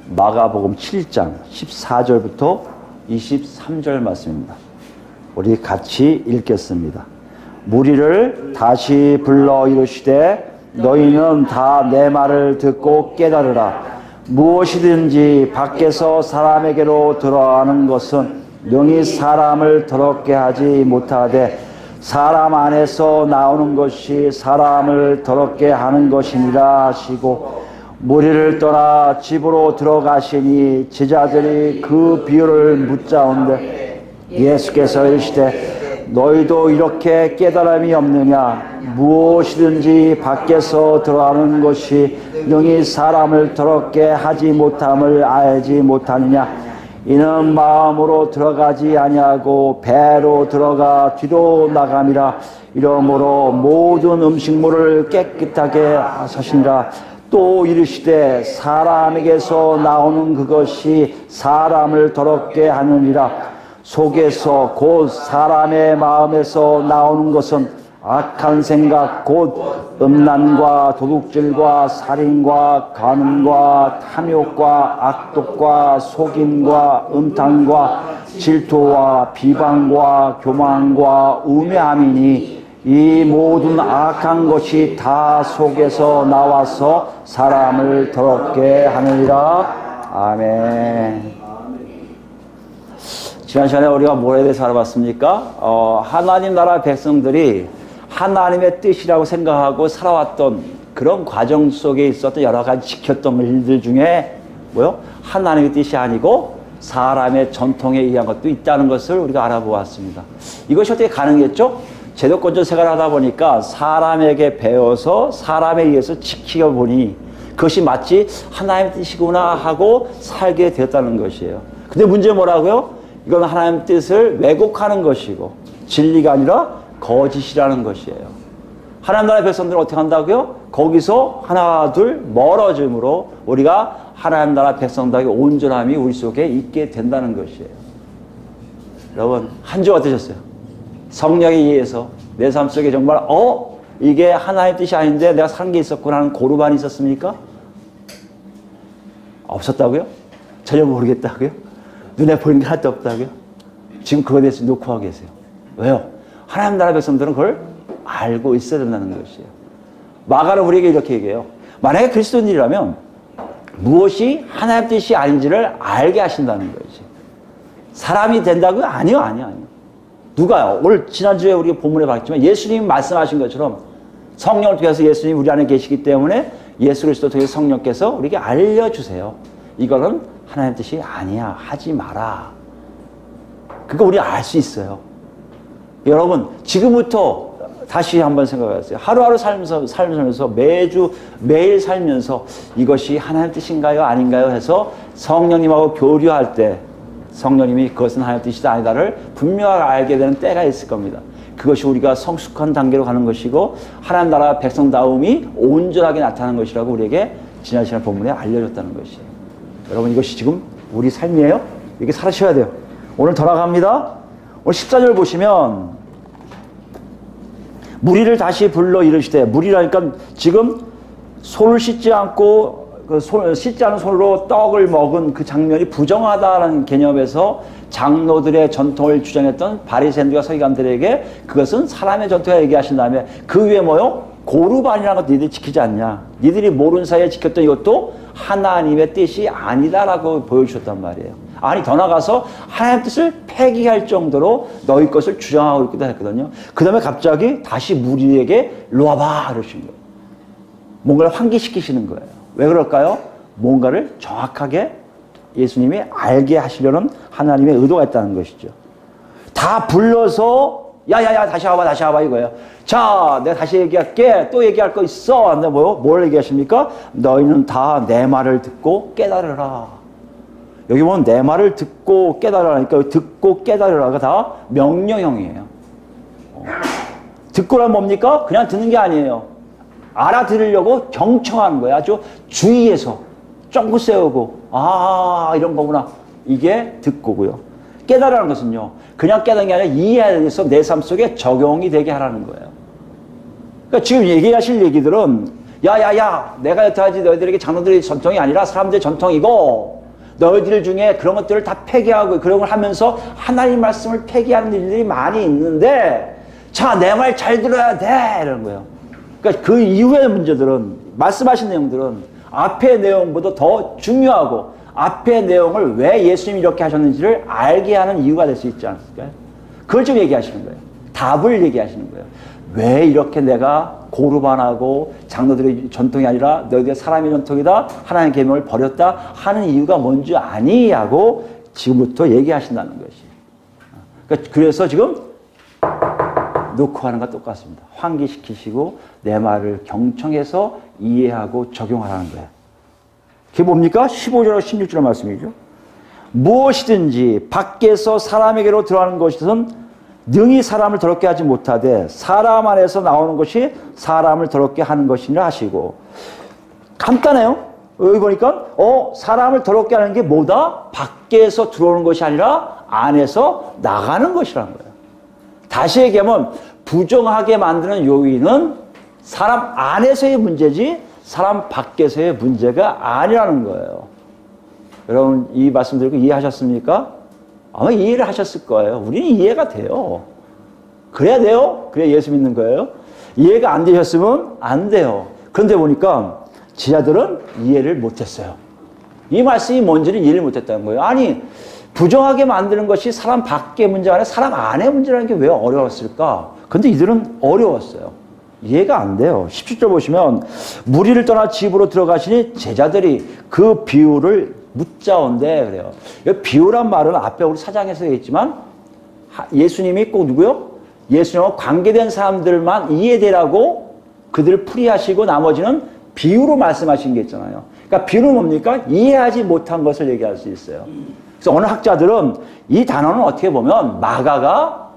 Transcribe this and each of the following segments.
마가복음 7장 14절부터 23절 말씀입니다. 우리 같이 읽겠습니다. 무리를 다시 불러 이르시되 너희는 다 내 말을 듣고 깨달으라. 무엇이든지 밖에서 사람에게로 들어가는 것은 능히 사람을 더럽게 하지 못하되 사람 안에서 나오는 것이 사람을 더럽게 하는 것이니라 하시고 무리를 떠나 집으로 들어가시니 제자들이 그 비유를 묻자온데 예수께서 이르시되 너희도 이렇게 깨달음이 없느냐. 무엇이든지 밖에서 들어가는 것이 능히 사람을 더럽게 하지 못함을 알지 못하느냐. 이는 마음으로 들어가지 아니하고 배로 들어가 뒤로 나감이라. 이러므로 모든 음식물을 깨끗하게 하시니라. 또 이르시되 사람에게서 나오는 그것이 사람을 더럽게 하느니라. 속에서 곧 사람의 마음에서 나오는 것은 악한 생각 곧 음란과 도둑질과 살인과 간음과 탐욕과 악독과 속임과 음탕과 질투와 비방과 교만과 우매함이니 이 모든 악한 것이 다 속에서 나와서 사람을 더럽게 하느니라. 아멘. 지난 시간에 우리가 뭐에 대해서 알아봤습니까? 하나님 나라 백성들이 하나님의 뜻이라고 생각하고 살아왔던 그런 과정 속에 있었던 여러 가지 지켰던 일들 중에 뭐요? 하나님의 뜻이 아니고 사람의 전통에 의한 것도 있다는 것을 우리가 알아보았습니다. 이것이 어떻게 가능했죠? 제도권적 생활을 하다 보니까 사람에게 배워서 사람에 의해서 지키다 보니 그것이 마치 하나님의 뜻이구나 하고 살게 되었다는 것이에요. 근데 문제는 뭐라고요? 이건 하나님의 뜻을 왜곡하는 것이고 진리가 아니라 거짓이라는 것이에요. 하나님 나라의 백성들은 어떻게 한다고요? 거기서 하나 둘 멀어짐으로 우리가 하나님 나라 백성들의 온전함이 우리 속에 있게 된다는 것이에요. 여러분 한 주 어떠셨어요? 성령에 의해서 내 삶 속에 정말 이게 하나님의 뜻이 아닌데 내가 산 게 있었구나 하는 고르반이 있었습니까? 없었다고요? 전혀 모르겠다고요? 눈에 보이는 게 하나도 없다고요? 지금 그거에 대해서 녹화하고 계세요. 왜요? 하나님 나라 백성들은 그걸 알고 있어야 된다는 것이에요. 마가는 우리에게 이렇게 얘기해요. 만약에 그리스도인이라면 무엇이 하나님 뜻이 아닌지를 알게 하신다는 거지. 사람이 된다고요? 아니요. 누가요? 오늘 지난주에 우리가 본문에 봤지만 예수님이 말씀하신 것처럼 성령을 통해서 예수님이 우리 안에 계시기 때문에 예수 그리스도 통해서 성령께서 우리에게 알려주세요. 이거는 하나님 뜻이 아니야. 하지 마라. 그거 우리 알 수 있어요. 여러분 지금부터 다시 한번 생각해보세요. 하루하루 살면서 매일 살면서 이것이 하나님 뜻인가요? 아닌가요? 해서 성령님하고 교류할 때 성령님이 그것은 하나님 뜻이다 아니다를 분명하게 알게 되는 때가 있을 겁니다. 그것이 우리가 성숙한 단계로 가는 것이고 하나님 나라 백성다움이 온전하게 나타나는 것이라고 우리에게 지난 시간 본문에 알려줬다는 것이에요. 여러분 이것이 지금 우리 삶이에요. 이렇게 살아셔야 돼요. 오늘 더 나갑니다. 오늘 14절 보시면 무리를 다시 불러 이르시되 무리라니까 지금 손을 씻지 않고 씻지 않은 손으로 떡을 먹은 그 장면이 부정하다는 개념에서 장로들의 전통을 주장했던 바리새인들과 서기관들에게 그것은 사람의 전통에 얘기하신 다음에 그 위에 뭐요? 고르반이라는 것도 니들이 지키지 않냐. 니들이 모르는 사이에 지켰던 이것도 하나님의 뜻이 아니다라고 보여주셨단 말이에요. 아니 더 나가서 하나님의 뜻을 폐기할 정도로 너희 것을 주장하고 있기도 했거든요. 그 다음에 갑자기 다시 무리에게 일로 와봐 이러신 거예요. 뭔가를 환기시키시는 거예요. 왜 그럴까요? 뭔가를 정확하게 예수님이 알게 하시려는 하나님의 의도가 있다는 것이죠. 다 불러서 야야야 다시 와봐 이거예요. 자 내가 다시 얘기할게. 또 얘기할 거 있어. 근데 뭘 얘기하십니까? 너희는 다 내 말을 듣고 깨달으라. 여기 보면 내 말을 듣고 깨달으라니까 듣고 깨달으라가 다 명령형이에요. 듣고란 뭡니까? 그냥 듣는 게 아니에요. 알아들으려고 경청하는 거예요. 아주 주의해서 쫑긋 세우고 이런 거구나. 이게 듣고고요. 깨달으라는 것은요. 그냥 깨달은 게 아니라 이해해서 내 삶 속에 적용이 되게 하라는 거예요. 그러니까 지금 얘기하실 얘기들은 야야야 내가 여태까지 너희들에게 장로들의 전통이 아니라 사람들의 전통이고 너희들 중에 그런 것들을 다 폐기하고 그런 걸 하면서 하나님 말씀을 폐기하는 일들이 많이 있는데 자, 내 말 잘 들어야 돼 이러는 거예요. 그러니까 그 이후의 문제들은 말씀하신 내용들은 앞의 내용보다 더 중요하고 앞의 내용을 왜 예수님이 이렇게 하셨는지를 알게 하는 이유가 될 수 있지 않을까요? 그걸 좀 얘기하시는 거예요. 답을 얘기하시는 거예요. 왜 이렇게 내가 고르반하고 장로들의 전통이 아니라 너희들의 사람의 전통이다. 하나님의 계명을 버렸다 하는 이유가 뭔지 아니? 하고 지금부터 얘기하신다는 것이. 그러니까 그래서 지금 놓고 하는 것과 똑같습니다. 환기시키시고 내 말을 경청해서 이해하고 적용하라는 거예요. 그게 뭡니까? 15절과 16절 말씀이죠. 무엇이든지 밖에서 사람에게로 들어가는 것이든 능히 사람을 더럽게 하지 못하되 사람 안에서 나오는 것이 사람을 더럽게 하는 것이라 하시고. 간단해요. 여기 보니까 사람을 더럽게 하는 게 뭐다? 밖에서 들어오는 것이 아니라 안에서 나가는 것이라는 거예요. 다시 얘기하면 부정하게 만드는 요인은 사람 안에서의 문제지 사람 밖에서의 문제가 아니라는 거예요. 여러분 이 말씀 드리고 이해하셨습니까? 아마 이해를 하셨을 거예요. 우리는 이해가 돼요. 그래야 돼요. 그래야 예수 믿는 거예요. 이해가 안 되셨으면 안 돼요. 그런데 보니까 제자들은 이해를 못했어요. 이 말씀이 뭔지를 이해를 못했다는 거예요. 아니 부정하게 만드는 것이 사람 밖의 문제가 아니라 사람 안의 문제라는 게 왜 어려웠을까? 근데 이들은 어려웠어요. 이해가 안 돼요. 17절 보시면 무리를 떠나 집으로 들어가시니 제자들이 그 비유를 묻자온데 그래요. 비유란 말은 앞에 우리 사장에서 얘기했지만 예수님이 꼭 누구요? 예수님과 관계된 사람들만 이해되라고 그들을 풀이하시고 나머지는 비유로 말씀하신 게 있잖아요. 그러니까 비유는 뭡니까? 이해하지 못한 것을 얘기할 수 있어요. 그래서 어느 학자들은 이 단어는 어떻게 보면 마가가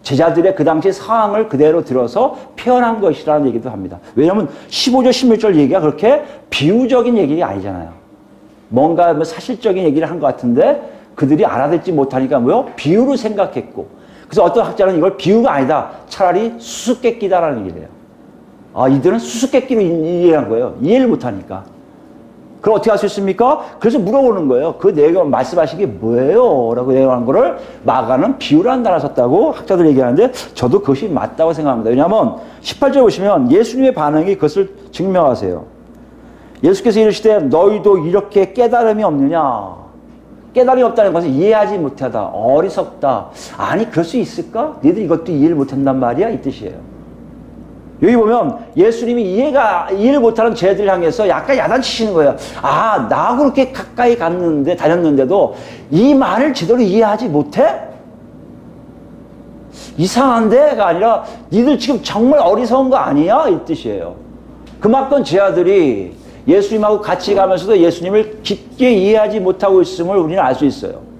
제자들의 그 당시 상황을 그대로 들어서 표현한 것이라는 얘기도 합니다. 왜냐하면 15절, 16절 얘기가 그렇게 비유적인 얘기가 아니잖아요. 뭔가 사실적인 얘기를 한 것 같은데 그들이 알아듣지 못하니까 뭐요? 비유로 생각했고. 그래서 어떤 학자는 이걸 비유가 아니다. 차라리 수수께끼다라는 얘기를 해요. 아, 이들은 수수께끼로 이해한 거예요. 이해를 못하니까. 그럼 어떻게 할 수 있습니까? 그래서 물어보는 거예요. 그 내가 말씀하신 게 뭐예요? 라고 얘기하는 거를 마가는 비유라는 단어를 썼다고 학자들이 얘기하는데 저도 그것이 맞다고 생각합니다. 왜냐하면 18절 보시면 예수님의 반응이 그것을 증명하세요. 예수께서 이르시되 너희도 이렇게 깨달음이 없느냐? 깨달음이 없다는 것은 이해하지 못하다, 어리석다. 아니 그럴 수 있을까? 너희들 이것도 이해를 못한단 말이야? 이 뜻이에요. 여기 보면 예수님이 이해를 못하는 쟤들 향해서 약간 야단치시는 거예요. 아, 나하고 그렇게 가까이 다녔는데도 이 말을 제대로 이해하지 못해? 이상한데가 아니라 니들 지금 정말 어리석은 거 아니야? 이 뜻이에요. 그만큼 제 아들이 예수님하고 같이 가면서도 예수님을 깊게 이해하지 못하고 있음을 우리는 알 수 있어요.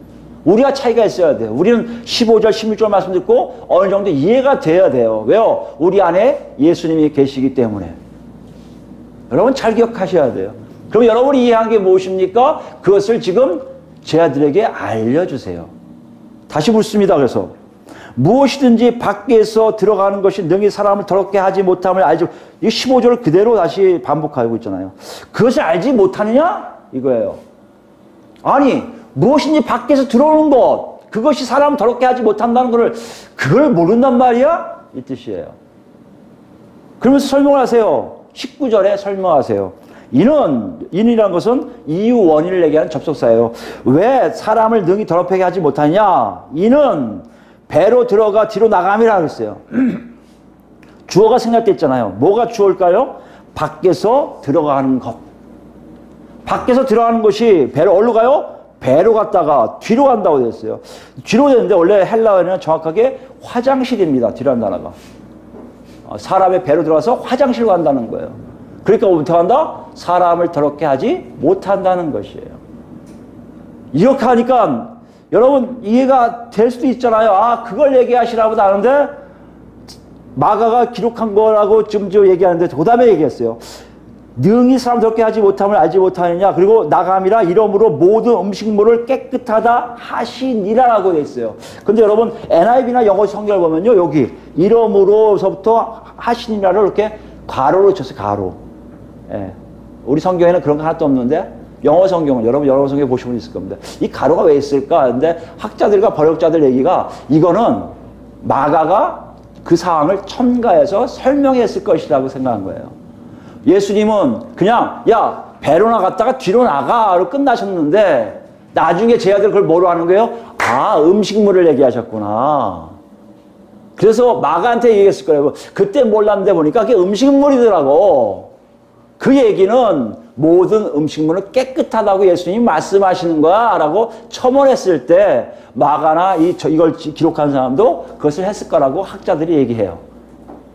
우리가 차이가 있어야 돼요. 우리는 15절, 16절 말씀 듣고 어느 정도 이해가 돼야 돼요. 왜요? 우리 안에 예수님이 계시기 때문에. 여러분 잘 기억하셔야 돼요. 그럼 여러분이 이해한 게 무엇입니까? 그것을 지금 제 아들에게 알려주세요. 다시 묻습니다. 그래서 무엇이든지 밖에서 들어가는 것이 능히 사람을 더럽게 하지 못함을 알지. 이 15절을 그대로 다시 반복하고 있잖아요. 그것을 알지 못하느냐? 이거예요. 아니 무엇인지 밖에서 들어오는 것, 그것이 사람을 더럽게 하지 못한다는 것을 그걸 모른단 말이야? 이 뜻이에요. 그러면서 설명을 하세요. 19절에 설명하세요. 인이라는 것은 이유 원인을 얘기하는 접속사예요. 왜 사람을 능히 더럽게 하지 못하냐? 이는 배로 들어가 뒤로 나감이라 그랬어요. 주어가 생략됐잖아요. 뭐가 주어일까요? 밖에서 들어가는 것. 밖에서 들어가는 것이 배로 어디로 가요? 배로 갔다가 뒤로 간다고 되어 있어요. 뒤로 되는데 원래 헬라어는 정확하게 화장실입니다. 뒤로 간다가. 사람의 배로 들어가서 화장실로 간다는 거예요. 그러니까 어떻게 한다? 사람을 더럽게 하지 못한다는 것이에요. 이렇게 하니까 여러분 이해가 될 수도 있잖아요. 아 그걸 얘기하시라고 하는데 마가가 기록한 거라고 지금 얘기하는데 그 다음에 얘기했어요. 능히 사람 더럽게 하지 못함을 알지 못하느냐. 그리고 나감이라 이러므로 모든 음식물을 깨끗하다 하시니라라고 되어 있어요. 근데 여러분 NIV나 영어 성경을 보면요. 여기 이러므로서부터 하시니라를 이렇게 가로로 쳤어요. 가로. 예. 우리 성경에는 그런 거 하나도 없는데 영어 성경은 여러분 영어 성경 보시면 있을 겁니다. 이 가로가 왜 있을까? 근데 학자들과 번역자들 얘기가 이거는 마가가 그 상황을 첨가해서 설명했을 것이라고 생각한 거예요. 예수님은 그냥 야 베로나 갔다가 뒤로 나가로 끝나셨는데 나중에 제 아들 그걸 뭐로 하는 거예요? 아 음식물을 얘기하셨구나. 그래서 마가한테 얘기했을 거예요. 그때 몰랐는데 보니까 그게 음식물이더라고. 그 얘기는 모든 음식물은 깨끗하다고 예수님이 말씀하시는 거야 라고 첨언했을 때 마가나 이걸 기록한 사람도 그것을 했을 거라고 학자들이 얘기해요.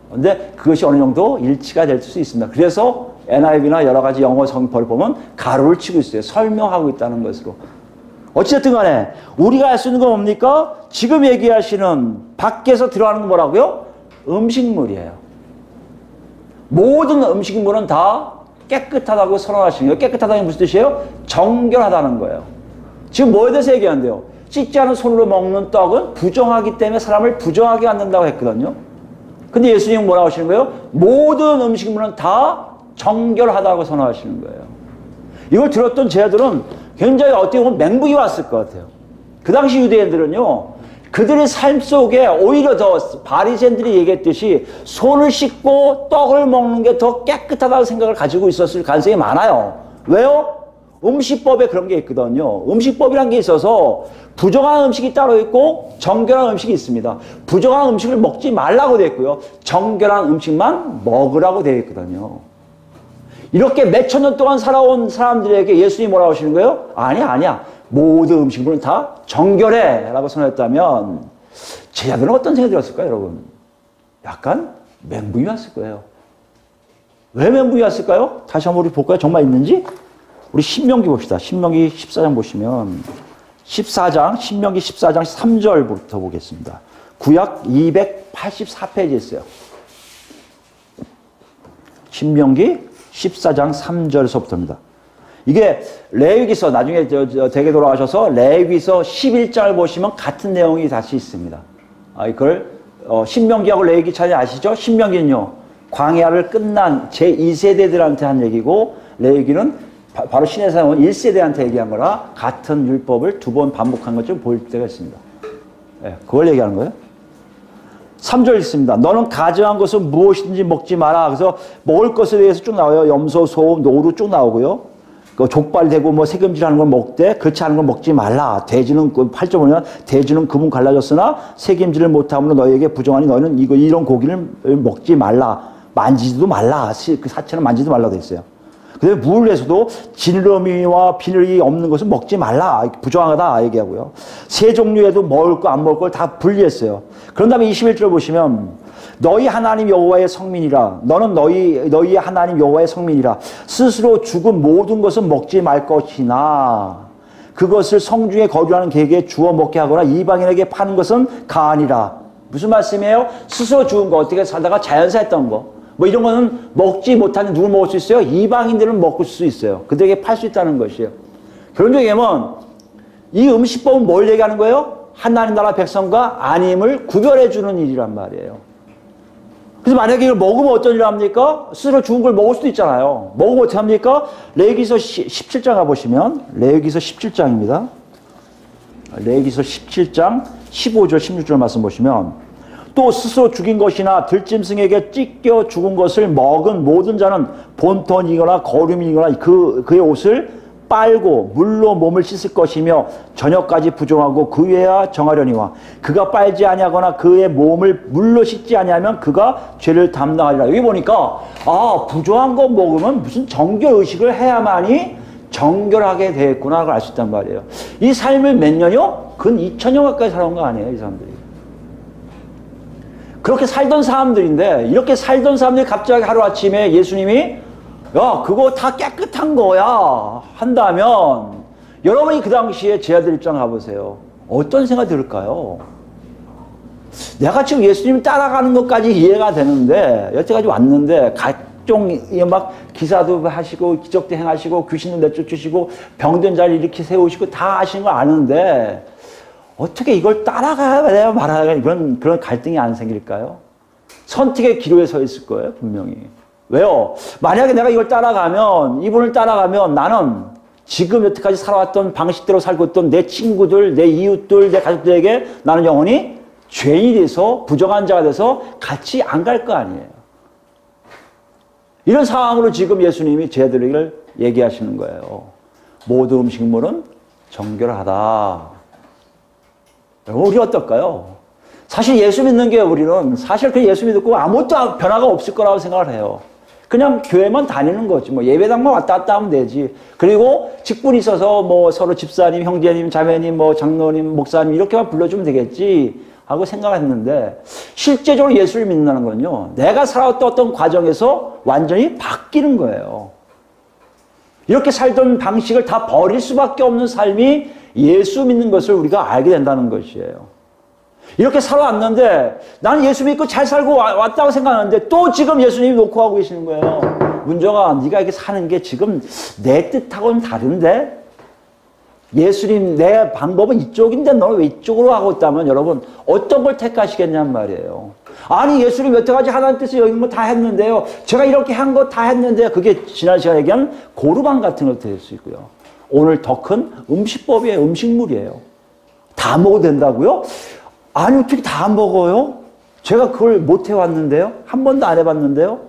근데 그것이 어느 정도 일치가 될 수 있습니다. 그래서 NIV나 여러 가지 영어 성경을 보면 가로를 치고 있어요. 설명하고 있다는 것으로. 어쨌든 간에 우리가 알 수 있는 건 뭡니까? 지금 얘기하시는 밖에서 들어가는 건 뭐라고요? 음식물이에요. 모든 음식물은 다 깨끗하다고 선언하시는 거예요. 깨끗하다는 게 무슨 뜻이에요? 정결하다는 거예요. 지금 뭐에 대해서 얘기하는데요? 씻지 않은 손으로 먹는 떡은 부정하기 때문에 사람을 부정하게 만든다고 했거든요. 근데 예수님은 뭐라고 하시는 거예요? 모든 음식물은 다 정결하다고 선언하시는 거예요. 이걸 들었던 제자들은 굉장히 어떻게 보면 멘붕이 왔을 것 같아요. 그 당시 유대인들은요, 그들의 삶 속에 오히려 더 바리새인들이 얘기했듯이 손을 씻고 떡을 먹는 게 더 깨끗하다고 생각을 가지고 있었을 가능성이 많아요. 왜요? 음식법에 그런 게 있거든요. 음식법이라는 게 있어서 부정한 음식이 따로 있고 정결한 음식이 있습니다. 부정한 음식을 먹지 말라고 되어 있고요. 정결한 음식만 먹으라고 되어 있거든요. 이렇게 몇천 년 동안 살아온 사람들에게 예수님이 뭐라고 하시는 거예요? 아니야. 모든 음식물은 다 정결해 라고 선언했다면 제자들은 어떤 생각이 들었을까요, 여러분? 약간 멘붕이 왔을 거예요. 왜 멘붕이 왔을까요? 다시 한번 우리 볼까요? 정말 있는지? 우리 신명기 봅시다. 신명기 14장 보시면 신명기 14장 3절부터 보겠습니다. 구약 284페이지에 있어요. 신명기 14장 3절서부터입니다. 이게 레위기서 나중에 댁에 돌아가셔서 레위기서 11장을 보시면 같은 내용이 다시 있습니다. 이걸 신명기하고 레위기 차이 아시죠? 신명기는요 광야를 끝난 제2세대들한테 한 얘기고 레위기는 바로 신에서 나온 1세대한테 얘기한 거라 같은 율법을 두 번 반복한 것처럼 보일 때가 있습니다. 네, 그걸 얘기하는 거예요. 3절 있습니다. 너는 가증한 것은 무엇이든지 먹지 마라. 그래서 먹을 것에 대해서 쭉 나와요. 염소, 소, 노루 쭉 나오고요. 그 족발되고 뭐 새김질하는 걸 먹되 그렇지 않은 걸 먹지 말라. 돼지는 8절 보면 돼지는 금은 갈라졌으나 새김질을 못함으로 너희에게 부정하니 너희는 이런 고기를 먹지 말라. 만지지도 말라. 그 사체는 만지지도 말라고 돼 있어요. 근데 물에서도 지느러미와 비늘이 없는 것은 먹지 말라. 부정하다 얘기하고요. 세 종류에도 먹을 거 안 먹을 걸 다 분리했어요. 그런 다음에 21절 보시면 너희 하나님 여호와의 성민이라. 너는 너희의 하나님 여호와의 성민이라. 스스로 죽은 모든 것은 먹지 말 것이나 그것을 성중에 거류하는 개에게 주워 먹게 하거나 이방인에게 파는 것은 가하니라. 무슨 말씀이에요? 스스로 죽은 거 어떻게 살다가 자연사 했던 거. 뭐 이런 거는 먹지 못하는 누굴 먹을 수 있어요? 이방인들은 먹을 수 있어요. 그들에게 팔 수 있다는 것이에요. 결론적으로 얘기하면 이 음식법은 뭘 얘기하는 거예요? 하나님 나라 백성과 아님을 구별해 주는 일이란 말이에요. 그래서 만약에 이걸 먹으면 어떤 일을 합니까? 스스로 죽은 걸 먹을 수도 있잖아요. 먹으면 어떻게 합니까? 레위기서 17장 가보시면 레위기서 17장입니다. 레위기서 17장 15절 16절 말씀 보시면 또 스스로 죽인 것이나 들짐승에게 찢겨 죽은 것을 먹은 모든 자는 본톤이거나 거름이거나 그의 옷을 빨고 물로 몸을 씻을 것이며 저녁까지 부정하고 그 외야 정하려니와 그가 빨지 아니하거나 그의 몸을 물로 씻지 아니하면 그가 죄를 담당하리라. 여기 보니까 부정한 거 먹으면 무슨 정결의식을 해야만이 정결하게 되겠구나 알 수 있단 말이에요. 이 삶을 몇 년이요? 근 2000년 가까이 살아온 거 아니에요, 이 사람들이. 그렇게 살던 사람들인데 이렇게 살던 사람들이 갑자기 하루아침에 예수님이 야 그거 다 깨끗한 거야 한다면 여러분이 그 당시에 제자들 입장 가보세요. 어떤 생각이 들을까요? 내가 지금 예수님 따라가는 것까지 이해가 되는데 여태까지 왔는데 각종 막 기사도 하시고 기적도 행하시고 귀신도 내쫓으시고 병든 자를 일으켜 세우시고 다 하시는 거 아는데 어떻게 이걸 따라가야 말아야 그런 갈등이 안 생길까요? 선택의 기로에 서 있을 거예요, 분명히. 왜요? 만약에 내가 이걸 따라가면, 이분을 따라가면 나는 지금 여태까지 살아왔던 방식대로 살고 있던 내 친구들, 내 이웃들, 내 가족들에게 나는 영원히 죄인이 돼서 부정한 자가 돼서 같이 안 갈 거 아니에요. 이런 상황으로 지금 예수님이 제자들에게 얘기하시는 거예요. 모든 음식물은 정결하다. 여러분, 우리 어떨까요? 사실 예수 믿는 게 우리는 사실 그 예수 믿고 아무것도 변화가 없을 거라고 생각을 해요. 그냥 교회만 다니는 거지. 뭐 예배당만 왔다 갔다 하면 되지. 그리고 직분이 있어서 뭐 서로 집사님, 형제님, 자매님, 뭐 장로님, 목사님 이렇게만 불러주면 되겠지 하고 생각했는데 실제적으로 예수를 믿는다는 건요. 내가 살아왔던 어떤 과정에서 완전히 바뀌는 거예요. 이렇게 살던 방식을 다 버릴 수밖에 없는 삶이 예수 믿는 것을 우리가 알게 된다는 것이에요. 이렇게 살아왔는데 나는 예수 믿고 잘 살고 왔다고 생각하는데 또 지금 예수님이 놓고 하고 계시는 거예요. 문정아, 네가 이렇게 사는 게 지금 내 뜻하고는 다른데? 예수님, 내 방법은 이쪽인데 너는 왜 이쪽으로 하고 있다면 여러분 어떤 걸 택하시겠냔 말이에요. 아니, 예수님 여태까지 하나님 뜻을 여긴 거 다 했는데요. 제가 이렇게 한 거 다 했는데요. 그게 지난 시간에 얘기한 고르반 같은 것도 될 수 있고요. 오늘 더 큰 음식법이에요. 음식물이에요. 다 먹어도 된다고요? 아니, 어떻게 다 먹어요? 제가 그걸 못 해왔는데요? 한 번도 안 해봤는데요?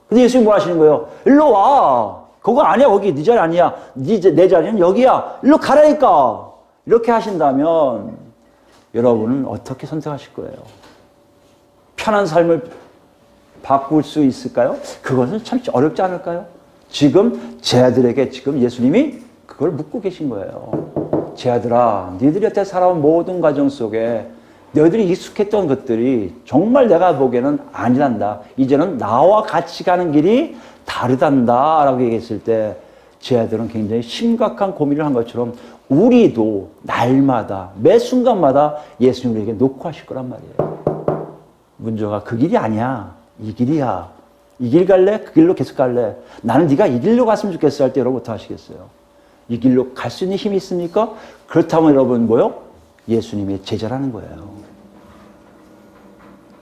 근데 예수님이 뭐 하시는 거예요? 일로 와. 그거 아니야. 거기 네 자리 아니야. 내 자리는 여기야. 일로 가라니까. 이렇게 하신다면 여러분은 어떻게 선택하실 거예요? 편한 삶을 바꿀 수 있을까요? 그것은 참 어렵지 않을까요? 지금 제자들에게 지금 예수님이 그걸 묻고 계신 거예요. 제자들아, 너희들이 여태 살아온 모든 과정 속에 너희들이 익숙했던 것들이 정말 내가 보기에는 아니란다. 이제는 나와 같이 가는 길이 다르단다 라고 얘기했을 때 제자들은 굉장히 심각한 고민을 한 것처럼 우리도 날마다 매 순간마다 예수님을 우리에게 놓고 하실 거란 말이에요. 문제가 그 길이 아니야. 이 길이야. 이 길 갈래? 그 길로 계속 갈래? 나는 네가 이 길로 갔으면 좋겠어 할 때 여러분 어떻게 하시겠어요? 이 길로 갈 수 있는 힘이 있습니까? 그렇다면 여러분 뭐요? 예수님의 제자라는 거예요.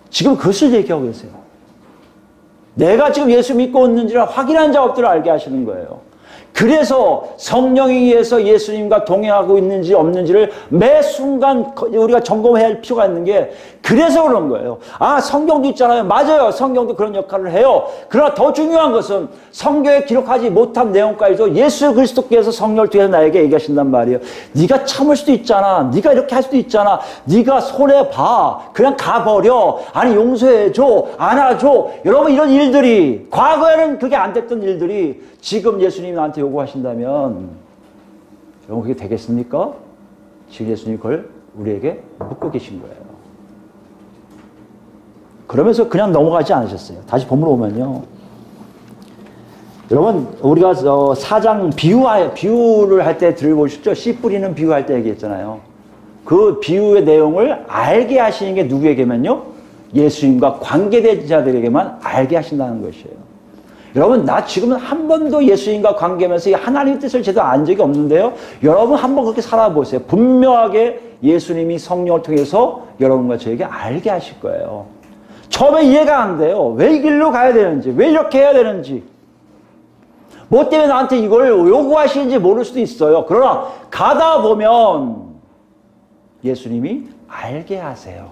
지금 그것을 얘기하고 계세요. 내가 지금 예수 믿고 있는지를 확인한 작업들을 알게 하시는 거예요. 그래서 성령에 의해서 예수님과 동행하고 있는지 없는지를 매 순간 우리가 점검해야 할 필요가 있는 게 그래서 그런 거예요. 아, 성경도 있잖아요. 맞아요. 성경도 그런 역할을 해요. 그러나 더 중요한 것은 성경에 기록하지 못한 내용까지도 예수 그리스도께서 성령을 통해서 나에게 얘기하신단 말이에요. 네가 참을 수도 있잖아. 네가 이렇게 할 수도 있잖아. 네가 손해봐. 그냥 가버려. 아니, 용서해줘. 안아줘. 여러분, 이런 일들이 과거에는 그게 안 됐던 일들이 지금 예수님이 나한테 요구하신다면 여러분 그게 되겠습니까? 지금 예수님이 그걸 우리에게 묻고 계신 거예요. 그러면서 그냥 넘어가지 않으셨어요. 다시 본문으로 오면요. 여러분, 우리가 사장 비유를 할 때 들어보셨죠? 씨 뿌리는 비유할 때 얘기했잖아요. 그 비유의 내용을 알게 하시는 게 누구에게면요? 예수님과 관계된 자들에게만 알게 하신다는 것이에요. 여러분, 나 지금은 한 번도 예수님과 관계하면서 하나님의 뜻을 제대로 안 적이 없는데요. 여러분 한번 그렇게 살아보세요. 분명하게 예수님이 성령을 통해서 여러분과 저에게 알게 하실 거예요. 처음에 이해가 안 돼요. 왜 이 길로 가야 되는지, 왜 이렇게 해야 되는지, 뭐 때문에 나한테 이걸 요구하시는지 모를 수도 있어요. 그러나 가다 보면 예수님이 알게 하세요.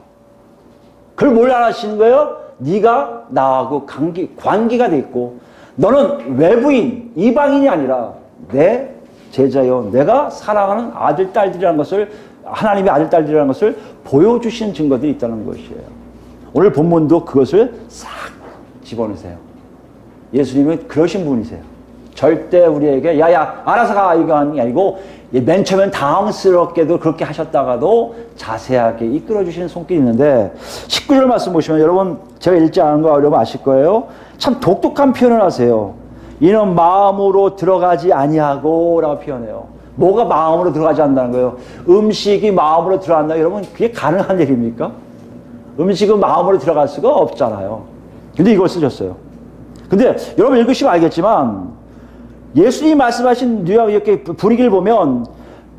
그걸 뭘 알아하시는 거예요? 네가 나하고 관계가 돼 있고 너는 외부인, 이방인이 아니라 내 제자요. 내가 사랑하는 아들, 딸들이라는 것을, 하나님의 아들, 딸들이라는 것을 보여주시는 증거들이 있다는 것이에요. 오늘 본문도 그것을 싹 집어넣으세요. 예수님은 그러신 분이세요. 절대 우리에게 야야 알아서 가 이거 하는 게 아니고 맨 처음엔 당황스럽게도 그렇게 하셨다가도 자세하게 이끌어주시는 손길이 있는데 19절 말씀 보시면 여러분 제가 읽지 않은 거 여러분 아실 거예요. 참 독특한 표현을 하세요. 이는 마음으로 들어가지 아니하고 라고 표현해요. 뭐가 마음으로 들어가지 않는다는 거예요? 음식이 마음으로 들어간다. 여러분 그게 가능한 일입니까? 음식은 마음으로 들어갈 수가 없잖아요. 근데 이걸 쓰셨어요. 근데 여러분 읽으시면 알겠지만 예수님이 말씀하신 뉘앙 이렇게 분위기를 보면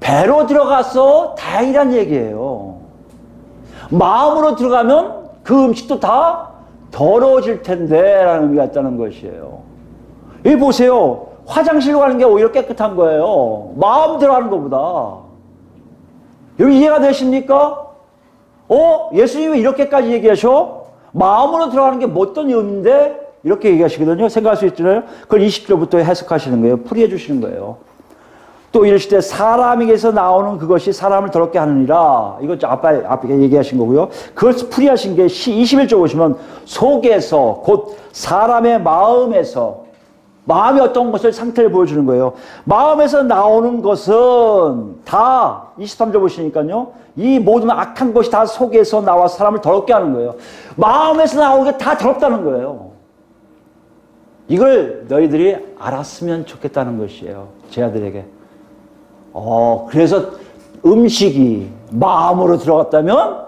배로 들어가서 다행이란 얘기예요. 마음으로 들어가면 그 음식도 다 더러워질 텐데 라는 의미가 있다는 것이에요. 여기 보세요. 화장실 가는 게 오히려 깨끗한 거예요. 마음 들어가는 것보다. 여기 이해가 되십니까? 예수님이 이렇게까지 얘기하셔? 마음으로 들어가는 게 뭐 어떤 의미인데? 이렇게 얘기하시거든요. 생각할 수 있잖아요. 그걸 20절부터 해석하시는 거예요. 풀이해 주시는 거예요. 또 이르시되 사람에게서 나오는 그것이 사람을 더럽게 하느니라. 이거 앞에 얘기하신 거고요. 그걸 풀이하신 게 21절 보시면 속에서 곧 사람의 마음에서 마음이 어떤 것을 상태를 보여주는 거예요. 마음에서 나오는 것은 다 23절 보시니까요. 이 모든 악한 것이 다 속에서 나와 사람을 더럽게 하는 거예요. 마음에서 나오는 게 다 더럽다는 거예요. 이걸 너희들이 알았으면 좋겠다는 것이에요. 제 아들에게. 그래서 음식이 마음으로 들어갔다면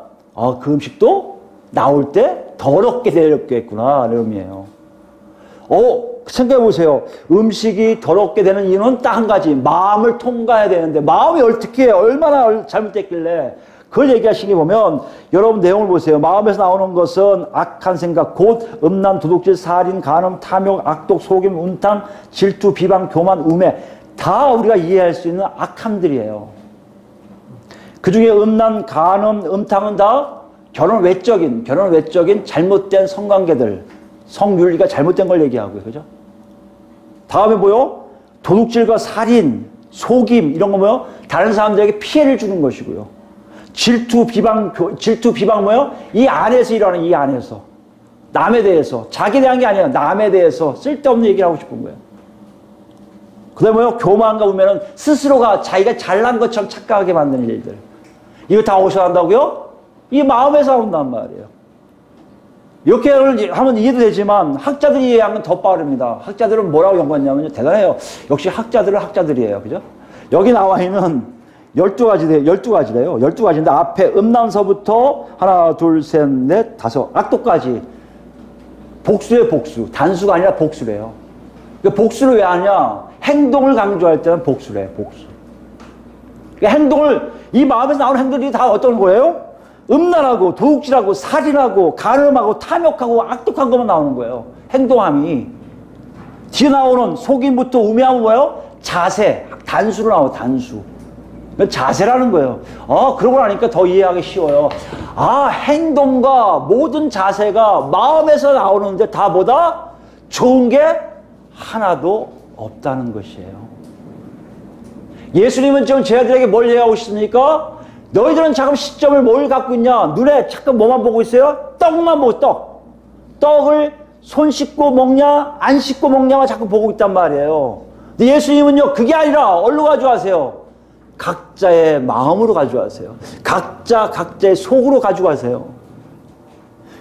그 음식도 나올 때 더럽게 되겠구나 이런 의미예요. 생각해 보세요. 음식이 더럽게 되는 이유는 딱 한 가지. 마음을 통과해야 되는데 마음이 어떻게 얼마나 잘못됐길래 그걸 얘기하시기 보면 여러분 내용을 보세요. 마음에서 나오는 것은 악한 생각, 곧 음란, 도둑질, 살인, 간음, 탐욕, 악독, 속임, 운탕, 질투, 비방, 교만, 우매 다 우리가 이해할 수 있는 악함들이에요. 그 중에 음란, 간음, 음탕은 다 결혼 외적인 잘못된 성관계들, 성윤리가 잘못된 걸 얘기하고요. 그죠? 다음에 뭐요? 도둑질과 살인, 속임 이런 거 뭐요? 다른 사람들에게 피해를 주는 것이고요. 질투, 비방 뭐요? 이 안에서 일어나는 이 안에서. 남에 대해서. 자기에 대한 게 아니라 남에 대해서 쓸데없는 얘기를 하고 싶은 거예요. 그 다음에 뭐요? 교만과 우매는 스스로가 자기가 잘난 것처럼 착각하게 만드는 일들. 이거 다 어디서 한다고요? 이 마음에서 온단 말이에요. 이렇게 하면 이해도 되지만 학자들이 이해하면 더 빠릅니다. 학자들은 뭐라고 연구했냐면요. 대단해요. 역시 학자들은 학자들이에요. 그죠? 여기 나와 있는 12가지래요. 12가지인데 앞에 음란서부터 하나, 둘, 셋, 넷, 다섯, 악도까지. 복수예요, 복수. 단수가 아니라 복수래요. 복수를 왜 하냐? 행동을 강조할 때는 복수래, 복수. 행동을, 이 마음에서 나오는 행동들이 다 어떤 거예요? 음란하고, 도둑질하고, 살인하고, 간음하고, 탐욕하고, 악독한 것만 나오는 거예요. 행동함이. 뒤에 나오는 속임부터 우매하면 뭐예요? 자세, 단수로 나와요, 단수. 자세라는 거예요. 그러고 나니까 더 이해하기 쉬워요. 행동과 모든 자세가 마음에서 나오는데 다 보다 좋은 게 하나도 없다는 것이에요. 예수님은 지금 제 아들에게 뭘 얘기하고 있습니까? 너희들은 지금 시점을 뭘 갖고 있냐? 눈에 잠깐 뭐만 보고 있어요? 떡만 보고 떡을 손 씻고 먹냐? 안 씻고 먹냐만 자꾸 보고 있단 말이에요. 근데 예수님은요, 그게 아니라 어디로 가져가세요? 각자의 마음으로 가져가세요. 각자의 속으로 가져가세요.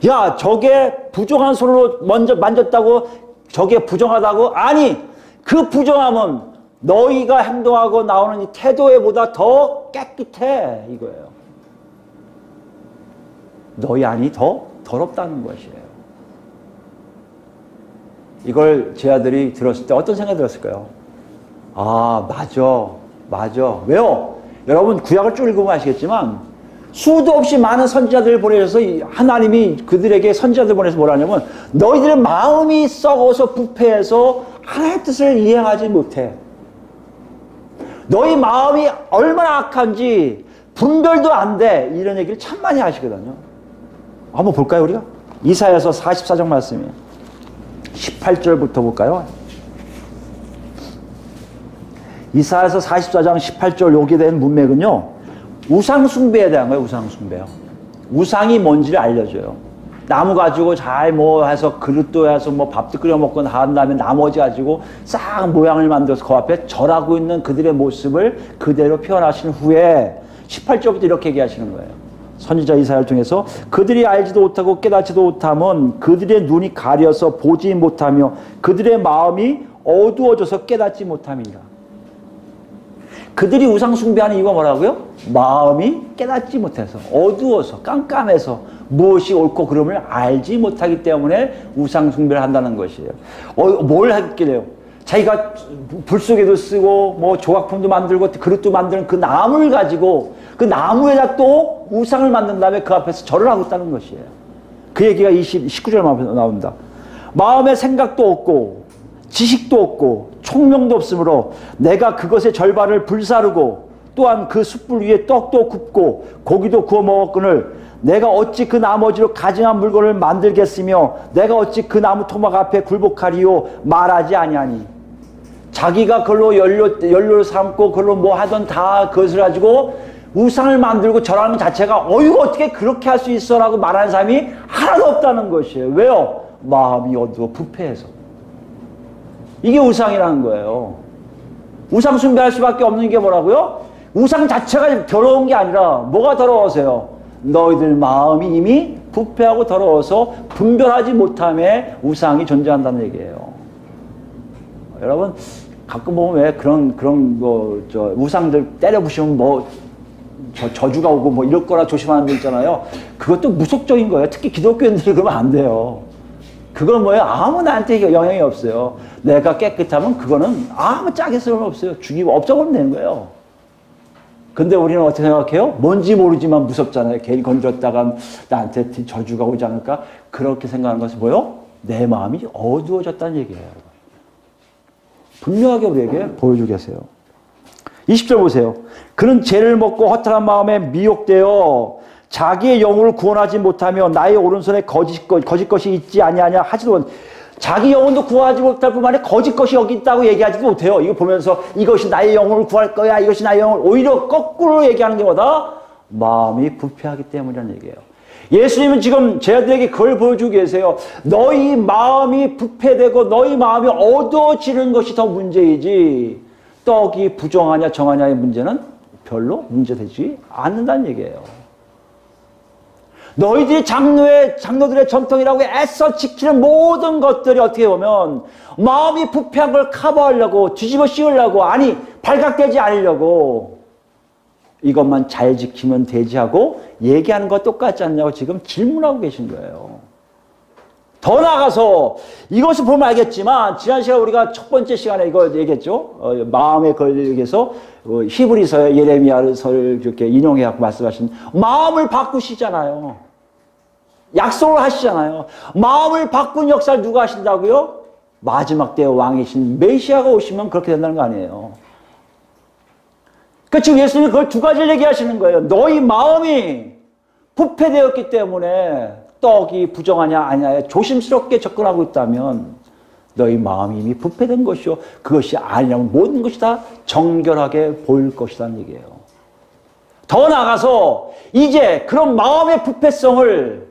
야, 저게 부정한 손으로 먼저 만졌다고 저게 부정하다고? 아니, 그 부정함은 너희가 행동하고 나오는 이 태도에 보다 더 깨끗해 이거예요. 너희 안이 더 더럽다는 것이에요. 이걸 제 아들이 들었을 때 어떤 생각이 들었을까요? 맞아. 왜요? 여러분 구약을 쭉 읽으면 아시겠지만 수도 없이 많은 선지자들을 보내셔서 하나님이 그들에게 선지자들 보내서 뭐라 하냐면 너희들의 마음이 썩어서 부패해서 하나님의 뜻을 이행하지 못해. 너희 마음이 얼마나 악한지 분별도 안 돼. 이런 얘기를 참 많이 하시거든요. 한번 볼까요, 우리가? 이사야서 44장 말씀이에요. 18절부터 볼까요? 이사야서 44장 18절 여기에 대한 문맥은요. 우상숭배에 대한 거예요. 우상숭배요. 우상이 뭔지를 알려줘요. 나무 가지고 잘 해서 그릇도 해서 밥도 끓여 먹고 한 다음에 나머지 가지고 싹 모양을 만들어서 그 앞에 절하고 있는 그들의 모습을 그대로 표현하신 후에 18절부터 이렇게 얘기하시는 거예요. 선지자 이사야를 통해서 그들이 알지도 못하고 깨닫지도 못함은 그들의 눈이 가려서 보지 못하며 그들의 마음이 어두워져서 깨닫지 못함이라. 그들이 우상숭배하는 이유가 뭐라고요? 마음이 깨닫지 못해서 어두워서 깜깜해서 무엇이 옳고 그름을 알지 못하기 때문에 우상숭배를 한다는 것이에요. 뭘 했길래요? 자기가 불 속에도 쓰고 조각품도 만들고 그릇도 만드는 그 나무를 가지고 그 나무에다 또 우상을 만든 다음에 그 앞에서 절을 하고 있다는 것이에요. 그 얘기가 19절 나옵니다. 마음에 생각도 없고 지식도 없고 총명도 없으므로 내가 그것의 절반을 불사르고 또한 그 숯불 위에 떡도 굽고 고기도 구워 먹었거늘 내가 어찌 그 나머지로 가증한 물건을 만들겠으며 내가 어찌 그 나무 토막 앞에 굴복하리요 말하지 아니하니. 자기가 그걸로 연료를 삼고 그걸로 뭐 하던 다 그것을 가지고 우상을 만들고 절하는 자체가 어이구 어떻게 그렇게 할 수 있어 라고 말하는 사람이 하나도 없다는 것이에요. 왜요? 마음이 어두워 부패해서. 이게 우상이라는 거예요. 우상 숭배할 수밖에 없는 게 뭐라고요? 우상 자체가 더러운 게 아니라 뭐가 더러워서요? 너희들 마음이 이미 부패하고 더러워서 분별하지 못함에 우상이 존재한다는 얘기예요. 여러분 가끔 보면 왜 그런 우상들 때려 부시면 뭐 저주가 오고 뭐 이럴 거라 조심하는 분 있잖아요. 그것도 무속적인 거예요. 특히 기독교인들이 그러면 안 돼요. 그건 뭐예요? 아무 나한테 영향이 없어요. 내가 깨끗하면 그거는 아무 짝의 소용 없어요. 죽이고 없애버리면 되는 거예요. 근데 우리는 어떻게 생각해요? 뭔지 모르지만 무섭잖아요. 괜히 건드렸다가 나한테 저주가 오지 않을까? 그렇게 생각하는 것은 뭐예요? 내 마음이 어두워졌다는 얘기예요. 분명하게 우리에게 보여주고 계세요. 20절 보세요. 그는 죄를 먹고 허탈한 마음에 미혹되어 자기의 영혼을 구원하지 못하며 나의 오른손에 거짓 것이 있지 아니하냐 하지도 자기 영혼도 구하지 못할 뿐만 아니라 거짓 것이 여기 있다고 얘기하지도 못해요. 이거 보면서 이것이 나의 영혼을 구할 거야. 이것이 나의 영혼을 오히려 거꾸로 얘기하는 게 뭐다? 마음이 부패하기 때문이라는 얘기예요. 예수님은 지금 제자들에게 그걸 보여주고 계세요. 너희 마음이 부패되고 너희 마음이 어두워지는 것이 더 문제이지 떡이 부정하냐 정하냐의 문제는 별로 문제되지 않는다는 얘기예요. 너희들이 장로들의 전통이라고 애써 지키는 모든 것들이 어떻게 보면 마음이 부패한 걸 커버하려고 뒤집어 씌우려고 아니 발각되지 않으려고 이것만 잘 지키면 되지 하고 얘기하는 거 똑같지 않냐고 지금 질문하고 계신 거예요. 더 나아가서 이것을 보면 알겠지만 지난 시간 우리가 첫 번째 시간에 이거 얘기했죠. 마음에 걸리게해서 히브리서의 예레미야서를 이렇게 인용해갖고 말씀하신 마음을 바꾸시잖아요. 약속을 하시잖아요. 마음을 바꾼 역사를 누가 하신다고요? 마지막 때의 왕이신 메시아가 오시면 그렇게 된다는 거 아니에요. 그러니까 지금 예수님이 그걸 두 가지를 얘기하시는 거예요. 너희 마음이 부패되었기 때문에 떡이 부정하냐 아니냐에 조심스럽게 접근하고 있다면 너희 마음이 이미 부패된 것이요. 그것이 아니라면 모든 것이 다 정결하게 보일 것이라는 얘기예요. 더 나아가서 이제 그런 마음의 부패성을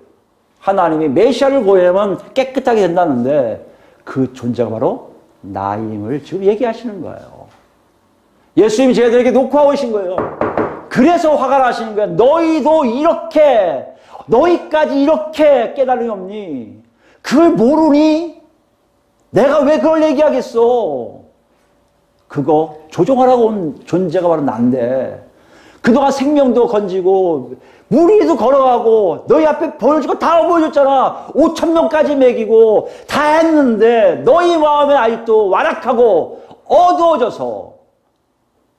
하나님이 메시아를 보내면 깨끗하게 된다는데 그 존재가 바로 나임을 지금 얘기하시는 거예요. 예수님이 제자들에게 놓고 오신 거예요. 그래서 화가 나시는 거예요. 너희도 이렇게 너희까지 이렇게 깨달음이 없니? 그걸 모르니? 내가 왜 그걸 얘기하겠어? 그거 조종하라고 온 존재가 바로 난데 그동안 생명도 건지고 무리도 걸어가고 너희 앞에 보여주고 다 보여줬잖아. 5,000명까지 먹이고 다 했는데 너희 마음에 아직도 완악하고 어두워져서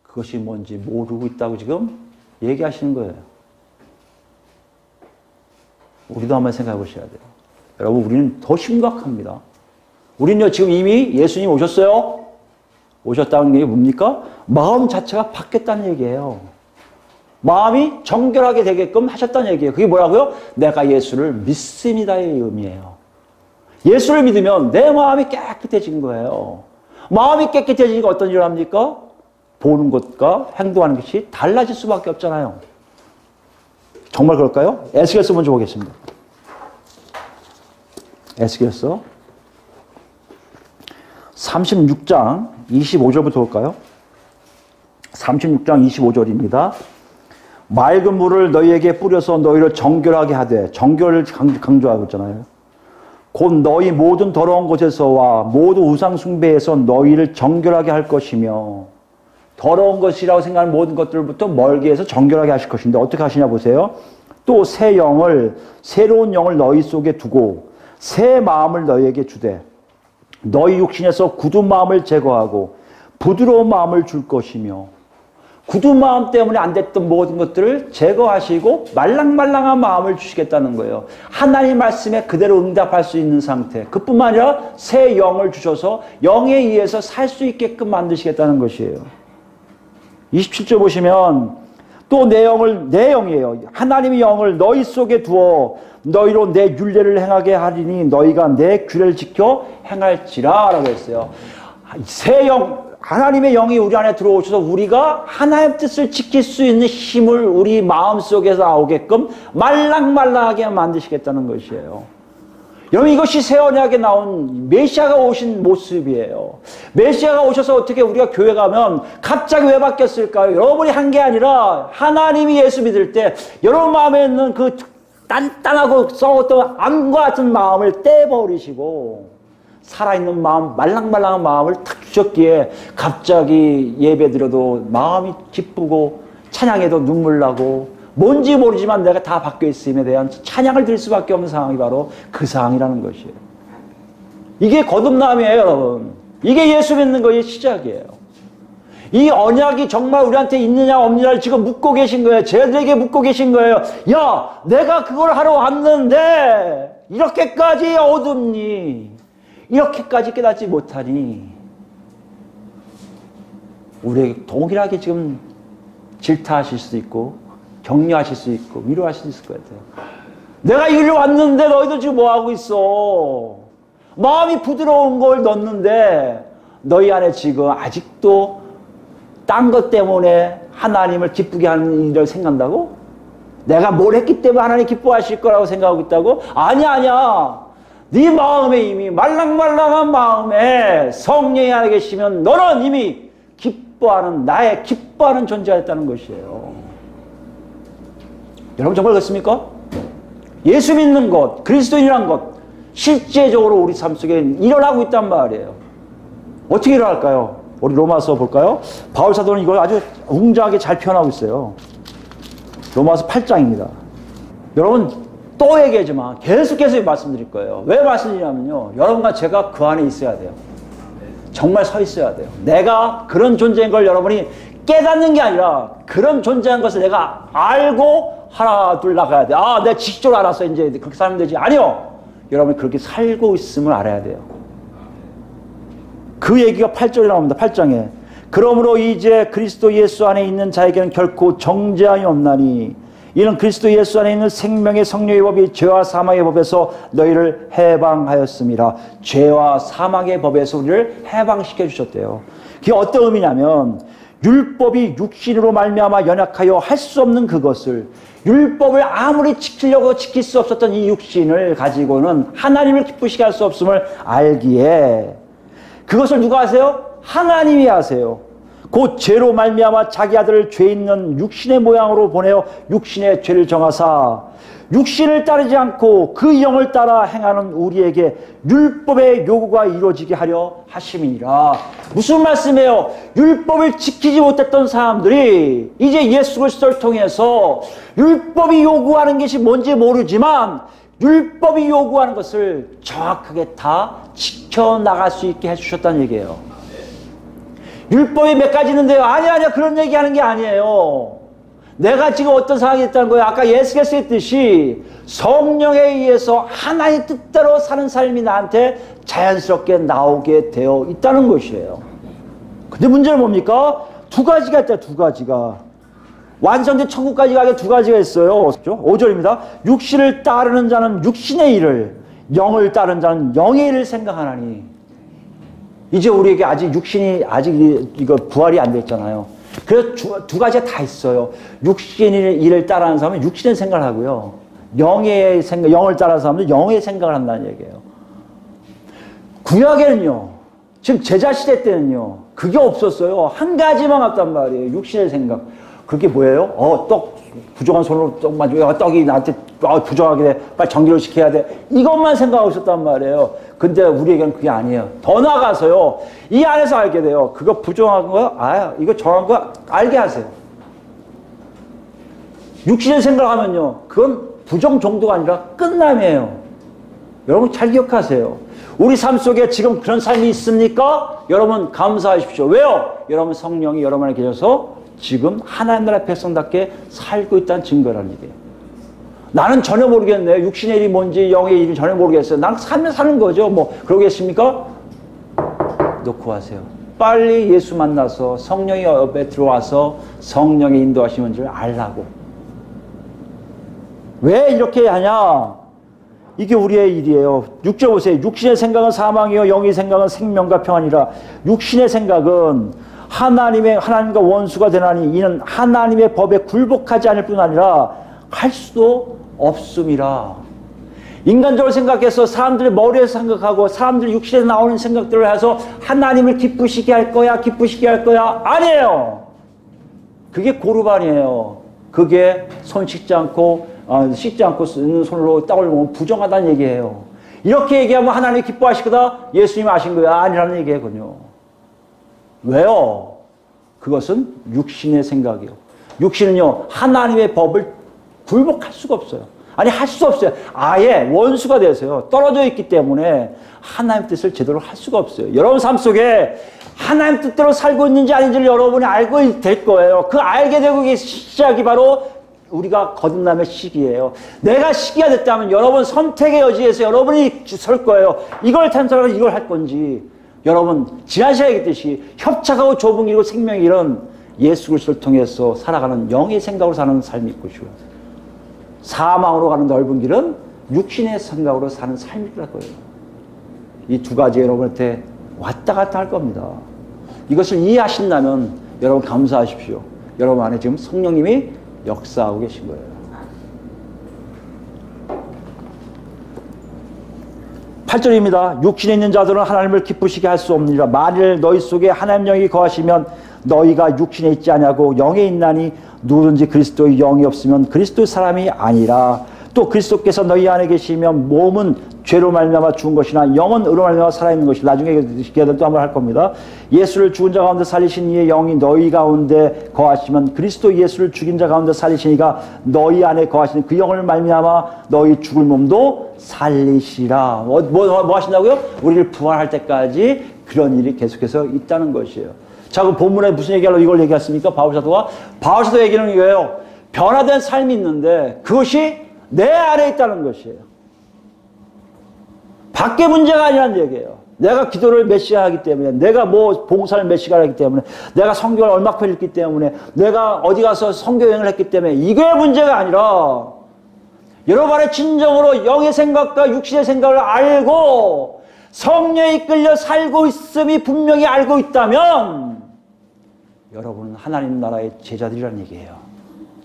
그것이 뭔지 모르고 있다고 지금 얘기하시는 거예요. 우리도 한번 생각해 보셔야 돼요. 여러분 우리는 더 심각합니다. 우리는요 지금 이미 예수님 오셨어요. 오셨다는 게 뭡니까? 마음 자체가 바뀌었다는 얘기예요. 마음이 정결하게 되게끔 하셨다는 얘기예요. 그게 뭐라고요? 내가 예수를 믿습니다의 의미예요. 예수를 믿으면 내 마음이 깨끗해진 거예요. 마음이 깨끗해지니까 어떤 일을 합니까? 보는 것과 행동하는 것이 달라질 수밖에 없잖아요. 정말 그럴까요? 에스겔서 먼저 보겠습니다. 에스겔서 36장 25절부터 볼까요? 36장 25절입니다. 맑은 물을 너희에게 뿌려서 너희를 정결하게 하되, 정결을 강조하고 있잖아요. 곧 너희 모든 더러운 곳에서와 모두 우상 숭배에서 너희를 정결하게 할 것이며, 더러운 것이라고 생각하는 모든 것들부터 멀게 해서 정결하게 하실 것인데 어떻게 하시냐 보세요. 또 새 영을, 새로운 영을 너희 속에 두고 새 마음을 너희에게 주되 너희 육신에서 굳은 마음을 제거하고 부드러운 마음을 줄 것이며, 굳은 마음 때문에 안 됐던 모든 것들을 제거하시고 말랑말랑한 마음을 주시겠다는 거예요. 하나님 말씀에 그대로 응답할 수 있는 상태. 그뿐만 아니라 새 영을 주셔서 영에 의해서 살 수 있게끔 만드시겠다는 것이에요. 27절 보시면 또 내 영이에요. 하나님의 영을 너희 속에 두어 너희로 내 율례를 행하게 하리니 너희가 내 규례를 지켜 행할지라 라고 했어요. 새 영, 하나님의 영이 우리 안에 들어오셔서 우리가 하나님의 뜻을 지킬 수 있는 힘을 우리 마음속에서 나오게끔 말랑말랑하게 만드시겠다는 것이에요. 여러분, 이것이 새 언약에 나온 메시아가 오신 모습이에요. 메시아가 오셔서 어떻게 우리가 교회 가면 갑자기 왜 바뀌었을까요? 여러분이 한 게 아니라 하나님이 예수 믿을 때 여러분 마음에 있는 그 단단하고 썩었던 암과 같은 마음을 떼버리시고 살아있는 마음, 말랑말랑한 마음을 탁 주셨기에 갑자기 예배 드려도 마음이 기쁘고 찬양해도 눈물 나고 뭔지 모르지만 내가 다 바뀌어 있음에 대한 찬양을 드릴 수밖에 없는 상황이 바로 그 상황이라는 것이에요. 이게 거듭남이에요, 여러분. 이게 예수 믿는 것의 시작이에요. 이 언약이 정말 우리한테 있느냐 없느냐를 지금 묻고 계신 거예요. 쟤들에게 묻고 계신 거예요. 야, 내가 그걸 하러 왔는데 이렇게까지 어둡니? 이렇게까지 깨닫지 못하니? 우리에게 동일하게 지금 질타하실 수도 있고 격려하실 수 있고 위로하실 수 있을 것 같아요. 내가 이리로 왔는데 너희들 지금 뭐하고 있어? 마음이 부드러운 걸 넣는데 너희 안에 지금 아직도 딴 것 때문에 하나님을 기쁘게 하는 일을 생각한다고? 내가 뭘 했기 때문에 하나님 기뻐하실 거라고 생각하고 있다고? 아니야. 네 마음에 이미 말랑말랑한 마음에 성령이 안에 계시면 너는 이미 기뻐하는, 나의 기뻐하는 존재가 됐다는 것이에요. 여러분 정말 그렇습니까? 예수 믿는 것, 그리스도인이란 것 실제적으로 우리 삶 속에 일어나고 있단 말이에요. 어떻게 일어날까요? 우리 로마서 볼까요? 바울 사도는 이걸 아주 웅장하게 잘 표현하고 있어요. 로마서 8장입니다. 여러분 또 얘기하지만 계속해서 말씀드릴 거예요. 왜 말씀드리냐면요, 여러분과 제가 그 안에 있어야 돼요. 정말 서 있어야 돼요. 내가 그런 존재인 걸 여러분이 깨닫는 게 아니라 그런 존재인 것을 내가 알고 하나 둘 나가야 돼. 아, 내가 지식적으로 알았어 이제 그렇게 살면 되지. 아니요, 여러분이 그렇게 살고 있음을 알아야 돼요. 그 얘기가 8절에 나옵니다. 8장에 그러므로 이제 그리스도 예수 안에 있는 자에게는 결코 정죄함이 없나니 이는 그리스도 예수 안에 있는 생명의 성령의 법이 죄와 사망의 법에서 너희를 해방하였습니다. 죄와 사망의 법에서 우리를 해방시켜 주셨대요. 그게 어떤 의미냐면 율법이 육신으로 말미암아 연약하여 할 수 없는 그것을, 율법을 아무리 지키려고 지킬 수 없었던 이 육신을 가지고는 하나님을 기쁘시게 할 수 없음을 알기에 그것을 누가 하세요? 하나님이 하세요. 곧 죄로 말미암아 자기 아들을 죄 있는 육신의 모양으로 보내어 육신의 죄를 정하사 육신을 따르지 않고 그 영을 따라 행하는 우리에게 율법의 요구가 이루어지게 하려 하심이니라. 무슨 말씀이에요? 율법을 지키지 못했던 사람들이 이제 예수 그리스도를 통해서 율법이 요구하는 것이 뭔지 모르지만 율법이 요구하는 것을 정확하게 다 지켜나갈 수 있게 해주셨다는 얘기예요. 율법이 몇 가지 있는데요. 아니야 그런 얘기하는 게 아니에요. 내가 지금 어떤 상황이 됐다는 거예요. 아까 예수께서 했듯이 성령에 의해서 하나의 뜻대로 사는 삶이 나한테 자연스럽게 나오게 되어 있다는 것이에요. 근데 문제는 뭡니까? 두 가지가 있다. 두 가지가 완성된 천국까지 가게 두 가지가 있어요. 5절입니다. 육신을 따르는 자는 육신의 일을, 영을 따르는 자는 영의 일을 생각하나니. 이제 우리에게 아직 육신이 아직 이거 부활이 안 됐잖아요. 그래서 두 가지가 다 있어요. 육신의 일을 따라하는 사람은 육신의 생각을 하고요. 영의 생각, 영을 따라하는 사람은 영의 생각을 한다는 얘기예요. 구약에는요, 지금 제자시대 때는요, 그게 없었어요. 한 가지만 갔단 말이에요. 육신의 생각. 그게 뭐예요? 떡, 부정한 손으로 떡 만지고, 떡이 나한테 부정하게 돼. 빨리 정리를 시켜야 돼. 이것만 생각하고 있었단 말이에요. 근데 우리에게는 그게 아니에요. 더 나아가서요, 이 안에서 알게 돼요. 그거 부정한 거, 이거 정한 거 알게 하세요. 육신의 생각하면요, 그건 부정 정도가 아니라 끝남이에요. 여러분 잘 기억하세요. 우리 삶 속에 지금 그런 삶이 있습니까? 여러분 감사하십시오. 왜요? 여러분 성령이 여러분 안에 계셔서 지금 하나님 나라 백성답게 살고 있다는 증거라는 얘기예요. 나는 전혀 모르겠네요. 육신의 일이 뭔지 영의 일이 전혀 모르겠어요. 나는 삶을 사는 거죠. 뭐 그러겠습니까? 놓고 하세요. 빨리 예수 만나서 성령의 업에 들어와서 성령의 인도하시는 줄 알라고. 왜 이렇게 하냐? 이게 우리의 일이에요. 6절 보세요. 육신의 생각은 사망이요 영의 생각은 생명과 평안이라. 육신의 생각은 하나님과 원수가 되나니 이는 하나님의 법에 굴복하지 않을 뿐 아니라 할 수도 없음이라. 인간적으로 생각해서 사람들의 머리에서 생각하고 사람들 육신에서 나오는 생각들을 해서 하나님을 기쁘시게 할 거야, 기쁘시게 할 거야. 아니에요. 그게 고르반이에요. 그게 손 씻지 않고 쓰는 손으로 떡을 먹으면 부정하다는 얘기예요. 이렇게 얘기하면 하나님이 기뻐하시거다? 예수님이 아신 거야? 아니라는 얘기거든요. 왜요? 그것은 육신의 생각이요. 육신은요, 하나님의 법을 굴복할 수가 없어요. 아니, 할 수 없어요. 아예 원수가 되세요. 떨어져 있기 때문에 하나님 뜻을 제대로 할 수가 없어요. 여러분 삶 속에 하나님 뜻대로 살고 있는지 아닌지를 여러분이 알고 될 거예요. 그 알게 되고 시작이 바로 우리가 거듭남의 시기예요. 내가 시기가 됐다면 여러분 선택의 여지에서 여러분이 설 거예요. 이걸 탐사하고 이걸 할 건지. 여러분 지난 시간에 얘기했듯이 협착하고 좁은 길이고 생명의 길은 예수 그리스도를 통해서 살아가는 영의 생각으로 사는 삶이 있고요. 사망으로 가는 넓은 길은 육신의 생각으로 사는 삶이라고요. 이 두 가지 여러분한테 왔다 갔다 할 겁니다. 이것을 이해하신다면 여러분 감사하십시오. 여러분 안에 지금 성령님이 역사하고 계신 거예요. 8절입니다. 육신에 있는 자들은 하나님을 기쁘시게 할 수 없느니라. 만일 너희 속에 하나님 영이 거하시면 너희가 육신에 있지 아니하고 영에 있나니 누구든지 그리스도의 영이 없으면 그리스도의 사람이 아니라. 또 그리스도께서 너희 안에 계시면 몸은 죄로 말미암아 죽은 것이나 영은 의로 말미암아 살아있는 것이라. 나중에 또 한번 할 겁니다. 예수를 죽은 자 가운데 살리신 이의 영이 너희 가운데 거하시면 그리스도 예수를 죽인 자 가운데 살리신 이가 너희 안에 거하시는 그 영을 말미암아 너희 죽을 몸도 살리시라. 뭐 하신다고요? 우리를 부활할 때까지 그런 일이 계속해서 있다는 것이에요. 자, 그럼 본문에 무슨 얘기하려고 이걸 얘기했습니까? 바울사도가? 바울사도 얘기는 이거예요. 변화된 삶이 있는데 그것이 내 안에 있다는 것이에요. 밖의 문제가 아니라는 얘기예요. 내가 기도를 몇 시간 하기 때문에, 내가 뭐 봉사를 몇 시간 하기 때문에, 내가 성경을 얼마큼 읽기 때문에, 내가 어디 가서 성교여행을 했기 때문에 이게 문제가 아니라 여러분 안에 진정으로 영의 생각과 육신의 생각을 알고 성령에 이끌려 살고 있음이 분명히 알고 있다면 여러분은 하나님 나라의 제자들이라는 얘기예요.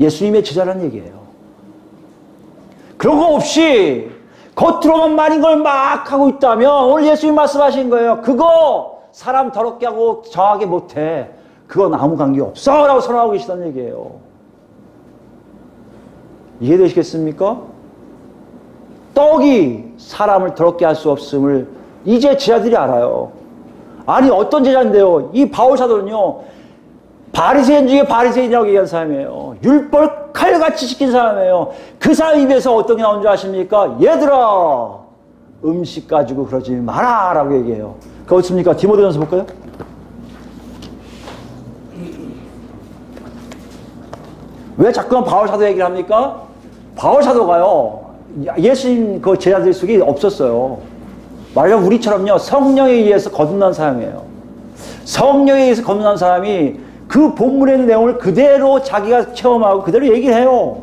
예수님의 제자라는 얘기예요. 그런 거 없이 겉으로만 많은 걸 막 하고 있다면 오늘 예수님 말씀하신 거예요. 그거 사람 더럽게 하고 정하게 못해. 그건 아무 관계 없어 라고 선언하고 계시다는 얘기예요. 이해되시겠습니까? 떡이 사람을 더럽게 할 수 없음을 이제 제자들이 알아요. 아니 어떤 제자인데요. 이 바울사도는요. 바리새인 중에 바리새인이라고 얘기한 사람이에요. 율법을 칼같이 지킨 사람이에요. 그 사람 입에서 어떤 게 나온 줄 아십니까? 얘들아 음식 가지고 그러지 마라 라고 얘기해요. 그거 어떻습니까? 디모데전서 볼까요? 왜 자꾸만 바울사도 얘기를 합니까? 바울사도가요 예수님 그 제자들 속에 없었어요. 말하자면 우리처럼요 성령에 의해서 거듭난 사람이에요. 성령에 의해서 거듭난 사람이 그 본문의 있는 내용을 그대로 자기가 체험하고 그대로 얘기를 해요.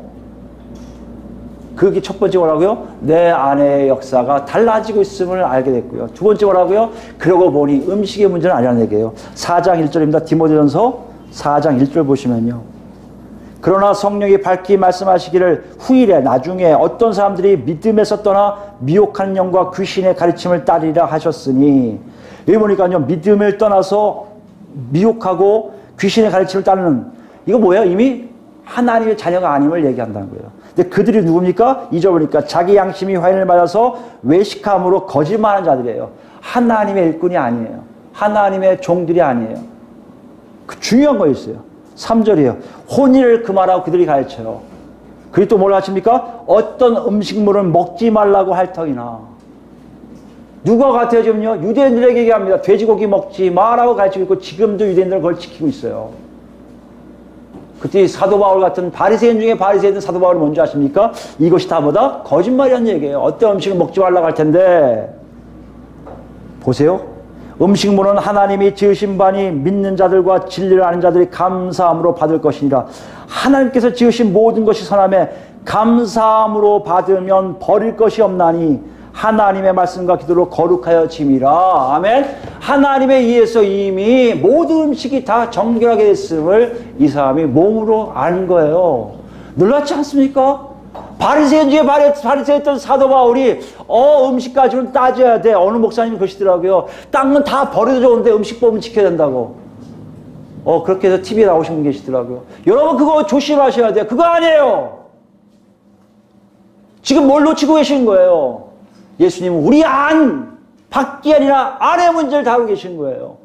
그게 첫 번째 뭐라고요? 내 안의 역사가 달라지고 있음을 알게 됐고요. 두 번째 뭐라고요? 그러고 보니 음식의 문제는 아니라는 얘기예요. 4장 1절입니다. 디모데전서 4장 1절 보시면요. 그러나 성령이 밝히 말씀하시기를 후일에 나중에 어떤 사람들이 믿음에서 떠나 미혹하는 영과 귀신의 가르침을 따르리라 하셨으니, 여기 보니까요 믿음을 떠나서 미혹하고 귀신의 가르침을 따르는, 이거 뭐예요? 이미 하나님의 자녀가 아님을 얘기한다는 거예요. 근데 그들이 누굽니까? 2절 보니까 자기 양심이 화인을 맞아서 외식함으로 거짓말하는 자들이에요. 하나님의 일꾼이 아니에요. 하나님의 종들이 아니에요. 그 중요한 거 있어요. 3절이에요. 혼인을 금하라고 그들이 가르쳐요. 그리고 또 뭘 하십니까? 어떤 음식물은 먹지 말라고 할 터이나. 누가 같아요 지금요? 유대인들에게 얘기합니다. 돼지고기 먹지 마라고 가르치고 있고 지금도 유대인들은 그걸 지키고 있어요. 그때 사도 바울 같은 바리새인 중에 바리새인 사도 바울이 뭔지 아십니까? 이것이 다 뭐다? 거짓말이라는 얘기예요. 어떤 음식을 먹지 말라고 할 텐데 보세요. 음식물은 하나님이 지으신 바니 믿는 자들과 진리를 아는 자들이 감사함으로 받을 것이니라. 하나님께서 지으신 모든 것이 선함에 감사함으로 받으면 버릴 것이 없나니 하나님의 말씀과 기도로 거룩하여 짐이라. 아멘. 하나님에 의해서 이미 모든 음식이 다 정결하게 됐음을 이 사람이 몸으로 아는 거예요. 놀랍지 않습니까? 바리새인 중에 바리새였던 사도 바울이 음식 가지고는 따져야 돼. 어느 목사님이 그러시더라고요. 딴 건 다 버려도 좋은데 음식법은 지켜야 된다고. 그렇게 해서 TV에 나오신 분 계시더라고요. 여러분 그거 조심하셔야 돼요. 그거 아니에요. 지금 뭘 놓치고 계신 거예요? 예수님은 우리 밖이 아니라 안의 문제를 다루고 계신 거예요.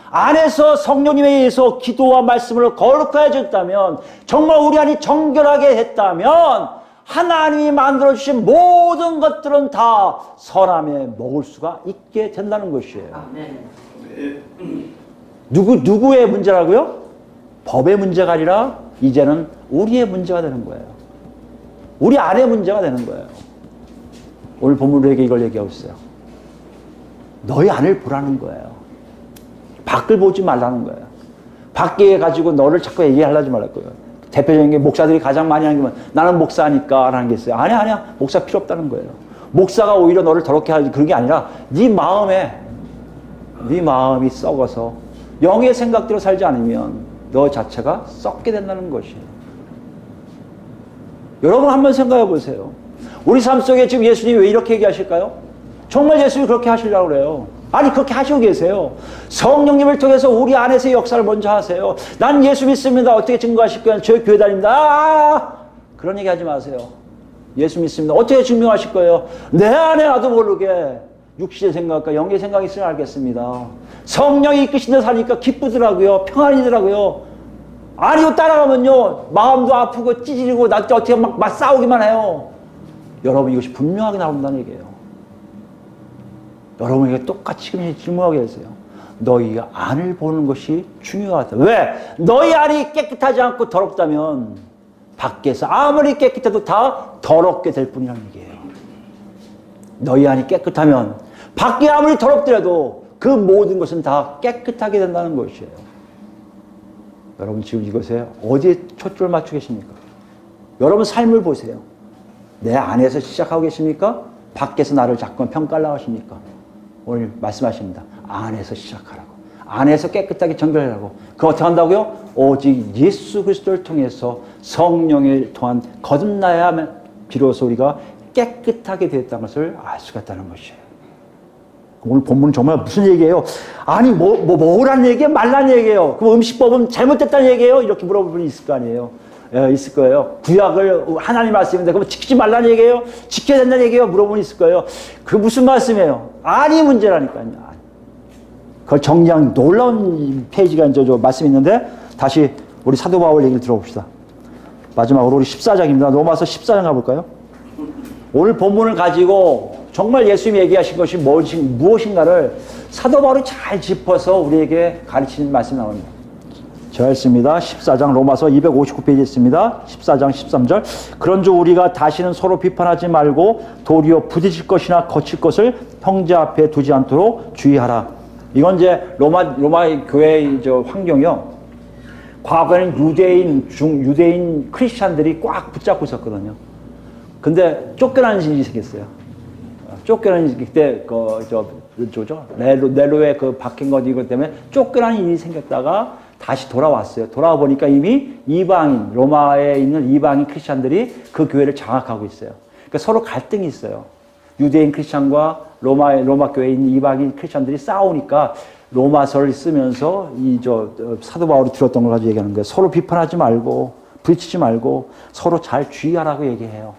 안에서 성령님에 의해서 기도와 말씀을 거룩하여졌다면, 정말 우리 안이 정결하게 했다면 하나님이 만들어주신 모든 것들은 다 선함에 먹을 수가 있게 된다는 것이에요. 누구의 문제라고요? 법의 문제가 아니라 이제는 우리의 문제가 되는 거예요. 우리 안의 문제가 되는 거예요. 오늘 본문으로에게 이걸 얘기하고 있어요. 너희 안을 보라는 거예요. 밖을 보지 말라는 거예요. 밖에 가지고 너를 자꾸 얘기하려지 말할 거예요. 대표적인 게 목사들이 가장 많이 하는 게 나는 목사니까 라는 게 있어요. 아니야. 목사 필요 없다는 거예요. 목사가 오히려 너를 더럽게 하지 그런 게 아니라 네 마음이 썩어서 영의 생각대로 살지 않으면 너 자체가 썩게 된다는 것이에요. 여러분 한번 생각해 보세요. 우리 삶 속에 지금 예수님이 왜 이렇게 얘기하실까요? 정말 예수님이 그렇게 하시려고 그래요. 아니 그렇게 하시고 계세요. 성령님을 통해서 우리 안에서의 역사를 먼저 하세요. 난 예수 믿습니다. 어떻게 증거하실 거예요? 저희 교회 다닙니다. 그런 얘기 하지 마세요. 예수 믿습니다. 어떻게 증명하실 거예요? 내 안에 나도 모르게 육신의 생각과 영의 생각이 있으면 알겠습니다. 성령이 이끄신 데 사니까 기쁘더라고요. 평안이더라고요. 아니요 따라가면요 마음도 아프고 찌질이고 나한테 어떻게 막 싸우기만 해요. 여러분 이것이 분명하게 나온다는 얘기예요. 여러분에게 똑같이 질문하게 해주세요. 너희 안을 보는 것이 중요하다. 왜? 너희 안이 깨끗하지 않고 더럽다면 밖에서 아무리 깨끗해도 다 더럽게 될 뿐이라는 얘기예요. 너희 안이 깨끗하면 밖이 아무리 더럽더라도 그 모든 것은 다 깨끗하게 된다는 것이에요. 여러분 지금 이것에 어디에 초점을 맞추고 계십니까? 여러분 삶을 보세요. 내 안에서 시작하고 계십니까? 밖에서 나를 자꾸 평가하려고 하십니까? 오늘 말씀하십니다. 안에서 시작하라고. 안에서 깨끗하게 정결하라고. 그거 어떻게 한다고요? 오직 예수 그리스도를 통해서 성령을 통한 거듭나야 비로소 우리가 깨끗하게 되었다는 것을 알 수가 있다는 것이에요. 오늘 본문은 정말 무슨 얘기예요? 아니 뭐라는 얘기예요? 말라는 얘기예요. 그럼 음식법은 잘못됐다는 얘기예요? 이렇게 물어볼 분이 있을 거 아니에요. 있을 거예요. 구약을 하나님 말씀인데 그럼 지키지 말라는 얘기예요? 지켜야 된다는 얘기예요? 물어보면 있을 거예요. 그 무슨 말씀이에요? 아니 문제라니까요. 그걸 정리한 놀라운 페이지가 이제 말씀이 있는데 다시 우리 사도 바울 얘기를 들어봅시다. 마지막으로 우리 14장입니다. 로마서 14장 가볼까요? 오늘 본문을 가지고 정말 예수님이 얘기하신 것이 무엇인가를 사도 바울이 잘 짚어서 우리에게 가르치는 말씀이 나옵니다. 제가 읽습니다. 14장 로마서 259페이지에 있습니다. 14장 13절. 그런즉 우리가 다시는 서로 비판하지 말고 도리어 부딪힐 것이나 거칠 것을 형제 앞에 두지 않도록 주의하라. 이건 이제 로마 교회의 환경이요. 과거에는 유대인 크리스찬들이 꽉 붙잡고 있었거든요. 근데 쫓겨나는 일이 생겼어요. 쫓겨나는 그때 네로에 박힌 것 이것 때문에 쫓겨나는 일이 생겼다가 다시 돌아왔어요. 돌아와 보니까 이미 이방인, 로마에 있는 이방인 크리스찬들이 그 교회를 장악하고 있어요. 그러니까 서로 갈등이 있어요. 유대인 크리스찬과 로마 교회에 있는 이방인 크리스찬들이 싸우니까 로마서를 쓰면서 사도 바울이 들었던 걸 가지고 얘기하는 거예요. 서로 비판하지 말고, 부딪히지 말고, 서로 잘 주의하라고 얘기해요.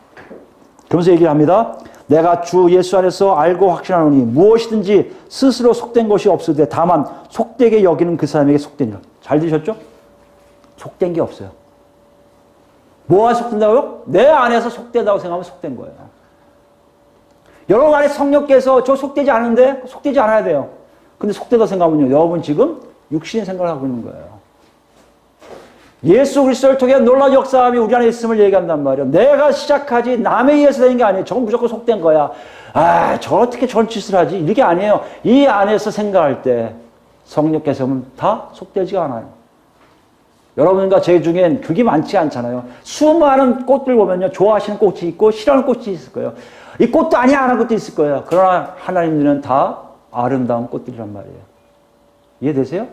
그러면서 얘기를 합니다. 내가 주 예수 안에서 알고 확신하노니 무엇이든지 스스로 속된 것이 없으되 다만 속되게 여기는 그 사람에게 속되니라. 잘 들으셨죠? 속된 게 없어요. 뭐가 속된다고요? 내 안에서 속된다고 생각하면 속된 거예요. 여러분 안에 성령께서 저 속되지 않은데 속되지 않아야 돼요. 근데 속되다고 생각하면요. 여러분 지금 육신의 생각을 하고 있는 거예요. 예수 그리스도를 통해 놀라운 역사함이 우리 안에 있음을 얘기한단 말이에요. 내가 시작하지 남에 의해서 되는 게 아니에요. 저건 무조건 속된 거야. 아, 저 어떻게 저런 짓을 하지? 이게 아니에요. 이 안에서 생각할 때 성령께서 보면 다 속되지가 않아요. 여러분과 제 중엔 그게 많지 않잖아요. 수많은 꽃들 보면요. 좋아하시는 꽃이 있고 싫어하는 꽃이 있을 거예요. 이 꽃도 아니야 하는 것도 있을 거예요. 그러나 하나님 눈에는 다 아름다운 꽃들이란 말이에요. 이해되세요?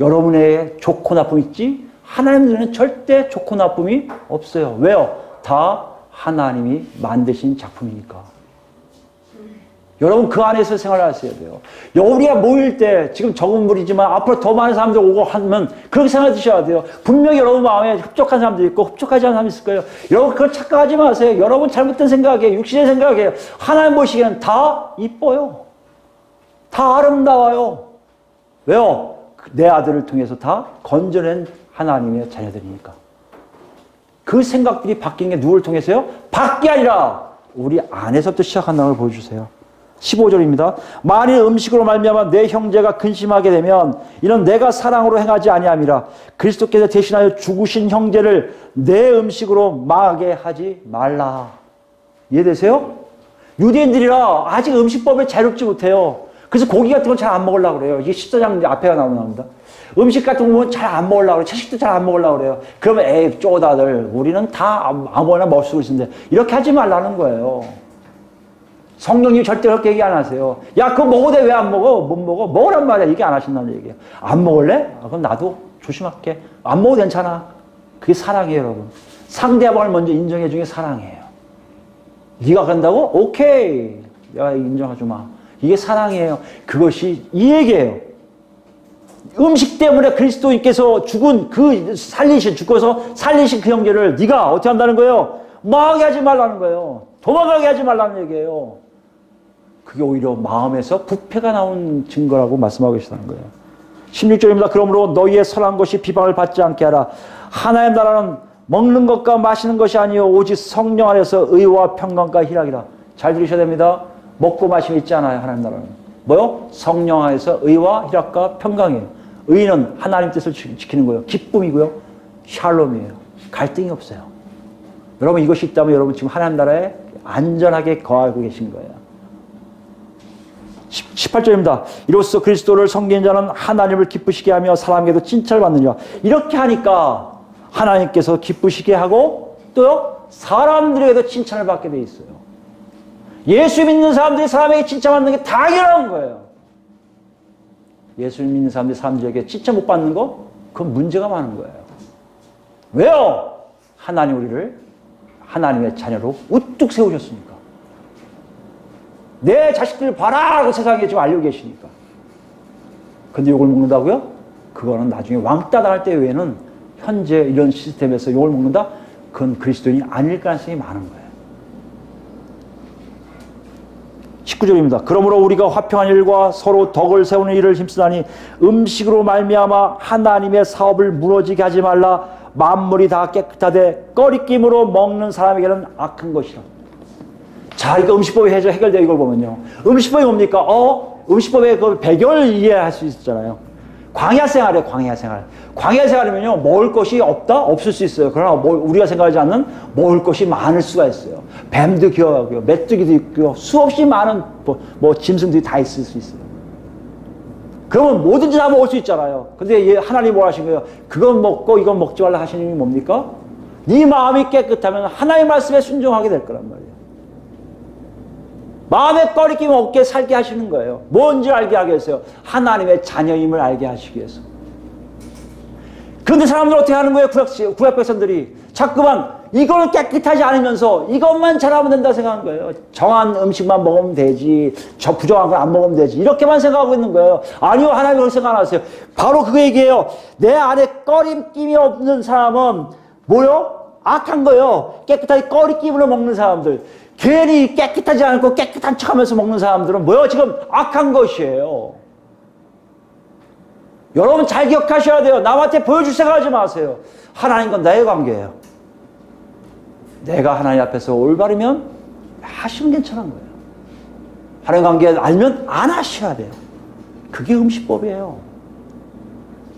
여러분의 좋고 나쁨 있지? 하나님 눈에는 절대 좋고 나쁨이 없어요. 왜요? 다 하나님이 만드신 작품이니까. 여러분 그 안에서 생활하셔야 돼요. 우리가 모일 때 지금 적은 무리지만 앞으로 더 많은 사람들 오고 하면 그렇게 생각하셔야 돼요. 분명히 여러분 마음에 흡족한 사람도 있고 흡족하지 않은 사람이 있을 거예요. 여러분 그걸 착각하지 마세요. 여러분 잘못된 생각이에요. 육신의 생각이에요. 하나님 보시기에는 다 이뻐요. 다 아름다워요. 왜요? 내 아들을 통해서 다 건져낸 하나님의 자녀들이니까. 그 생각들이 바뀐 게 누구를 통해서요? 밖이 아니라 우리 안에서부터 시작한다는 걸 보여주세요. 15절입니다. 만일 음식으로 말미암아 내 형제가 근심하게 되면 이는 내가 사랑으로 행하지 아니함이라. 그리스도께서 대신하여 죽으신 형제를 내 음식으로 망하게 하지 말라. 이해되세요? 유대인들이라 아직 음식법을 자유롭지 못해요. 그래서 고기 같은 건 잘 안 먹으려고 그래요. 이게 14장 앞에가 나옵니다. 음식 같은 건 잘 안 먹으려고 그래요. 채식도 잘 안 먹으려고 그래요. 그러면 에이 쪼다들 우리는 다 아무거나 먹을 수 있는데 이렇게 하지 말라는 거예요. 성령님이 절대 그렇게 얘기 안 하세요. 야 그거 먹어도 돼. 왜 안 먹어? 못 먹어? 먹으란 말이야. 얘기 안 하신다는 얘기예요. 안 먹을래? 그럼 나도 조심할게. 안 먹어도 괜찮아. 그게 사랑이에요 여러분. 상대방을 먼저 인정해 주는 게 사랑이에요. 네가 그런다고? 오케이. 야 인정하지 마. 이게 사랑이에요. 그것이 이 얘기예요. 음식 때문에 그리스도인께서 죽은 죽어서 살리신 그 형제를 네가 어떻게 한다는 거예요? 망하게 하지 말라는 거예요. 도망가게 하지 말라는 얘기예요. 그게 오히려 마음에서 부패가 나온 증거라고 말씀하고 계시다는 거예요. 16절입니다. 그러므로 너희의 선한 것이 비방을 받지 않게 하라. 하나의 나라는 먹는 것과 마시는 것이 아니요 오직 성령 안에서 의와 평강과 희락이라. 잘 들으셔야 됩니다. 먹고 마심이 있지 않아요. 하나님 나라는. 뭐요? 성령 안에서 의와 희락과 평강이에요. 의는 하나님 뜻을 지키는 거예요. 기쁨이고요. 샬롬이에요. 갈등이 없어요. 여러분 이것이 있다면 여러분 지금 하나님 나라에 안전하게 거하고 계신 거예요. 18절입니다. 이로써 그리스도를 섬기는 자는 하나님을 기쁘시게 하며 사람에게도 칭찬받느니라. 이렇게 하니까 하나님께서 기쁘시게 하고 또요 사람들에게도 칭찬을 받게 돼 있어요. 예수 믿는 사람들이 사람에게 칭찬받는 게 당연한 거예요. 예수 믿는 사람들이 사람들에게 칭찬 못 받는 거? 그건 문제가 많은 거예요. 왜요? 하나님 우리를 하나님의 자녀로 우뚝 세우셨으니까. 내 자식들 봐라 하고 세상에 지금 알고 계시니까. 근데 욕을 먹는다고요? 그거는 나중에 왕따 당할 때 외에는 현재 이런 시스템에서 욕을 먹는다? 그건 그리스도인이 아닐 가능성이 많은 거예요. 19절입니다. 그러므로 우리가 화평한 일과 서로 덕을 세우는 일을 힘쓰다니 음식으로 말미암아 하나님의 사업을 무너지게 하지 말라. 만물이 다 깨끗하되 꺼리낌으로 먹는 사람에게는 악한 것이라. 자, 이거 음식법이 해결돼요. 이걸 보면요. 음식법이 뭡니까? 음식법의 그 배경을 이해할 수 있잖아요. 광야 생활이에요. 광야 생활. 광야 생활이면요. 먹을 것이 없다? 없을 수 있어요. 그러나 우리가 생각하지 않는 먹을 것이 많을 수가 있어요. 뱀도 기어가고요. 메뚜기도 있고요. 수없이 많은 짐승들이 다 있을 수 있어요. 그러면 뭐든지 다 먹을 수 있잖아요. 근데 하나님이 뭐 하신 거예요? 그건 먹고 이건 먹지 말라 하시는 게 뭡니까? 네 마음이 깨끗하면 하나님의 말씀에 순종하게 될 거란 말이에요. 마음에 꺼리낌 없게 살게 하시는 거예요. 뭔지 알게 하기 위해서요. 하나님의 자녀임을 알게 하시기 위해서. 그런데 사람들은 어떻게 하는 거예요? 구약 백성들이 자꾸만 이걸 깨끗하지 않으면서 이것만 잘하면 된다 생각하는 거예요. 정한 음식만 먹으면 되지, 저 부정한 걸 안 먹으면 되지, 이렇게만 생각하고 있는 거예요. 아니요, 하나님이 그렇게 생각 안 하세요. 바로 그거 얘기해요. 내 안에 꺼림낌이 없는 사람은 뭐요? 악한 거예요. 깨끗하게 꺼리낌으로 먹는 사람들. 괜히 깨끗하지 않고 깨끗한 척하면서 먹는 사람들은 뭐요? 지금 악한 것이에요. 여러분 잘 기억하셔야 돼요. 남한테 보여줄 생각하지 마세요. 하나님과 나의 관계예요. 내가 하나님 앞에서 올바르면 하시면 괜찮은 거예요. 하나님 관계 알면 안 하셔야 돼요. 그게 음식법이에요.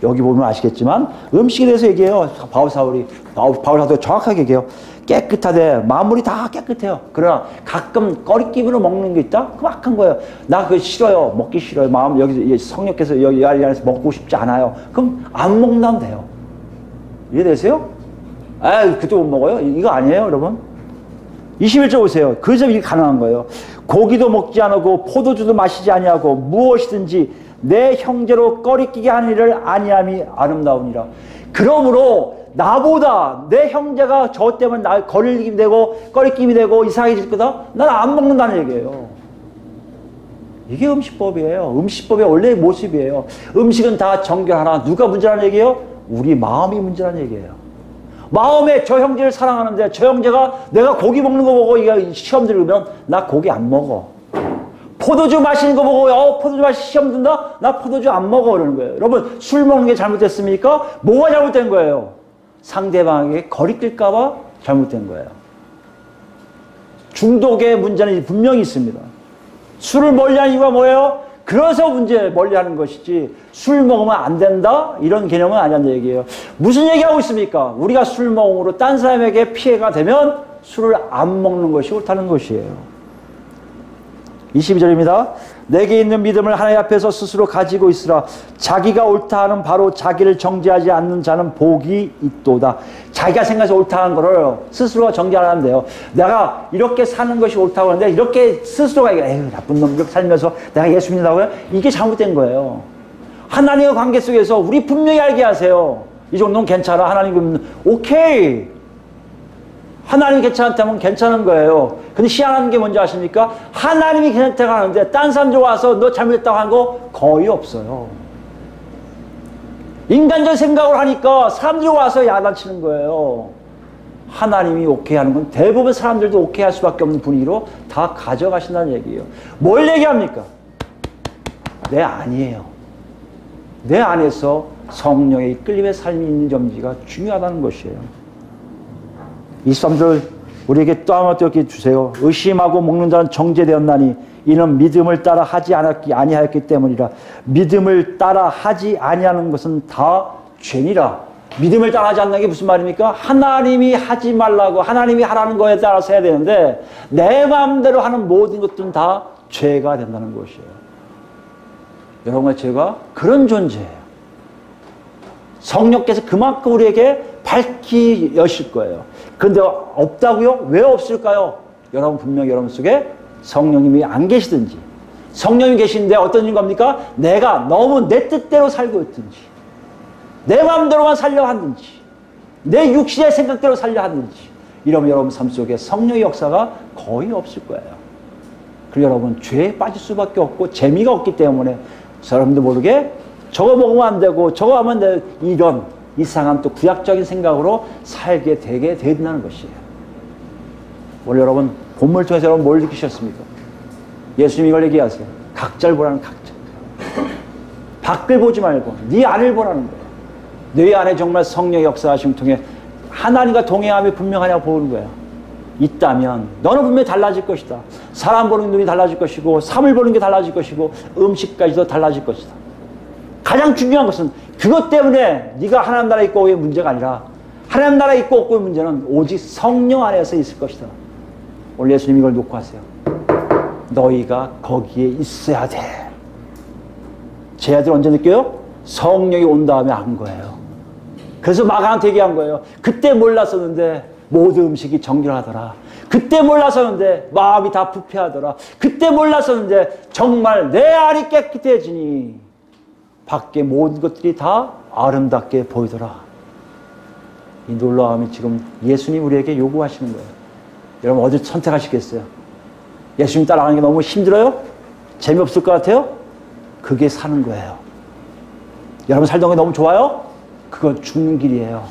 여기 보면 아시겠지만 음식에 대해서 얘기해요. 바울 사도가 정확하게 얘기해요. 깨끗하되 마음이 다 깨끗해요. 그러나 가끔 꺼리낌으로 먹는 게 있다? 그거 악한 거예요. 나 그거 싫어요. 먹기 싫어요. 마음 여기 성령께서 여기 안에서 먹고 싶지 않아요. 그럼 안 먹는다면 돼요. 이해되세요? 그것도 못 먹어요? 이거 아니에요, 여러분? 21절 보세요. 그래서 이게 가능한 거예요. 고기도 먹지 않고 포도주도 마시지 아니하고 무엇이든지 내 형제로 꺼리끼게 하는 일을 아니함이 아름다우니라. 그러므로 나보다 내 형제가 저 때문에 나 거리낌이 되고 꺼리낌이 되고 이상해질 거다? 난 안 먹는다는 얘기예요. 이게 음식법이에요. 음식법의 원래의 모습이에요. 음식은 다 정결하나 누가 문제라는 얘기예요? 우리 마음이 문제라는 얘기예요. 마음에 저 형제를 사랑하는데 저 형제가 내가 고기 먹는 거 보고 시험 들으면 나 고기 안 먹어. 포도주 마시는 거 보고 포도주 마시 시험 든다? 나 포도주 안 먹어 그러는 거예요. 여러분 술 먹는 게 잘못됐습니까? 뭐가 잘못된 거예요? 상대방에게 거리낄까 봐 잘못된 거예요. 중독의 문제는 분명히 있습니다. 술을 멀리하는 이유가 뭐예요? 그래서 멀리하는 것이지 술 먹으면 안 된다? 이런 개념은 아니라는 얘기예요. 무슨 얘기하고 있습니까? 우리가 술 먹음으로 딴 사람에게 피해가 되면 술을 안 먹는 것이 옳다는 것이에요. 22절입니다. 내게 있는 믿음을 하나님 앞에서 스스로 가지고 있으라. 자기가 옳다 하는 바로 자기를 정죄하지 않는 자는 복이 있도다. 자기가 생각해서 옳다 하는 거를 스스로 정죄하면 돼요. 내가 이렇게 사는 것이 옳다고 하는데 이렇게 스스로가 에휴 나쁜 놈 이렇게 살면서 내가 예수 믿는다고요? 이게 잘못된 거예요. 하나님의 관계 속에서 우리 분명히 알게 하세요. 이 정도는 괜찮아. 하나님 오케이. 하나님이 괜찮다면 괜찮은 거예요. 근데 희한한 게 뭔지 아십니까? 하나님이 괜찮다고 하는데 딴 사람들 와서 너 잘못했다고 하는 거 거의 없어요. 인간적 생각을 하니까 사람들이 와서 야단치는 거예요. 하나님이 오케이 하는 건 대부분 사람들도 오케이 할 수밖에 없는 분위기로 다 가져가신다는 얘기예요. 뭘 얘기합니까? 내 아니에요. 내 안에서 성령의 이끌림의 삶이 있는 점지가 중요하다는 것이에요. 23절 우리에게 또 하나 또 이렇게 주세요. 의심하고 먹는 자는 정죄되었나니 이는 믿음을 따라 하지 아니하였기 때문이라. 믿음을 따라 하지 아니하는 것은 다 죄니라. 믿음을 따라 하지 않는 게 무슨 말입니까? 하나님이 하지 말라고 하나님이 하라는 거에 따라서 해야 되는데 내 마음대로 하는 모든 것들은 다 죄가 된다는 것이에요. 여러분의 죄가 그런 존재예요. 성령께서 그만큼 우리에게 밝히 여실 거예요. 그런데 없다고요? 왜 없을까요? 여러분 분명히 여러분 속에 성령님이 안 계시든지 성령이 계신데 어떤 겁니까? 내가 너무 내 뜻대로 살고 있든지 내 마음대로만 살려 하든지 내 육신의 생각대로 살려 하든지 이러면 여러분 삶 속에 성령의 역사가 거의 없을 거예요. 그리고 여러분 죄에 빠질 수밖에 없고 재미가 없기 때문에 여러분도 모르게 저거 먹으면 안 되고 저거 하면 돼 이런 이상한 또 구약적인 생각으로 살게 되게 된다는 것이에요. 오늘 여러분 본문을 통해서 여러분 뭘 느끼셨습니까? 예수님이 이걸 얘기하세요. 각자를 보라는 각자. 밖을 보지 말고 네 안을 보라는 거예요. 네 안에 정말 성령의 역사하심을 통해 하나님과 동행함이 분명하냐고 보는 거예요. 있다면 너는 분명히 달라질 것이다. 사람 보는 눈이 달라질 것이고 삶을 보는 게 달라질 것이고 음식까지도 달라질 것이다. 가장 중요한 것은 그것 때문에 네가 하나님 나라에 있고 없고의 문제가 아니라 하나님 나라에 있고 없고의 문제는 오직 성령 안에서 있을 것이다. 오늘 예수님이 이걸 놓고 하세요. 너희가 거기에 있어야 돼. 제 아들 언제 느껴요? 성령이 온 다음에 안 거예요. 그래서 마가한테 얘기한 거예요. 그때 몰랐었는데 모든 음식이 정결하더라. 그때 몰랐었는데 마음이 다 부패하더라. 그때 몰랐었는데 정말 내 안이 깨끗해지니 밖에 모든 것들이 다 아름답게 보이더라. 이 놀라움이 지금 예수님 우리에게 요구하시는 거예요. 여러분 어딜 선택하시겠어요? 예수님 따라가는 게 너무 힘들어요? 재미없을 것 같아요? 그게 사는 거예요. 여러분 살던 게 너무 좋아요? 그건 죽는 길이에요.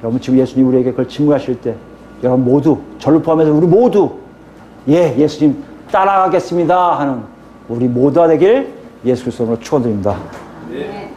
여러분 지금 예수님 우리에게 그걸 질문하실 때 여러분 모두 저를 포함해서 우리 모두 예수님 따라가겠습니다 하는 우리 모두가 되길 예수 그리스도로 축원드립니다. 네.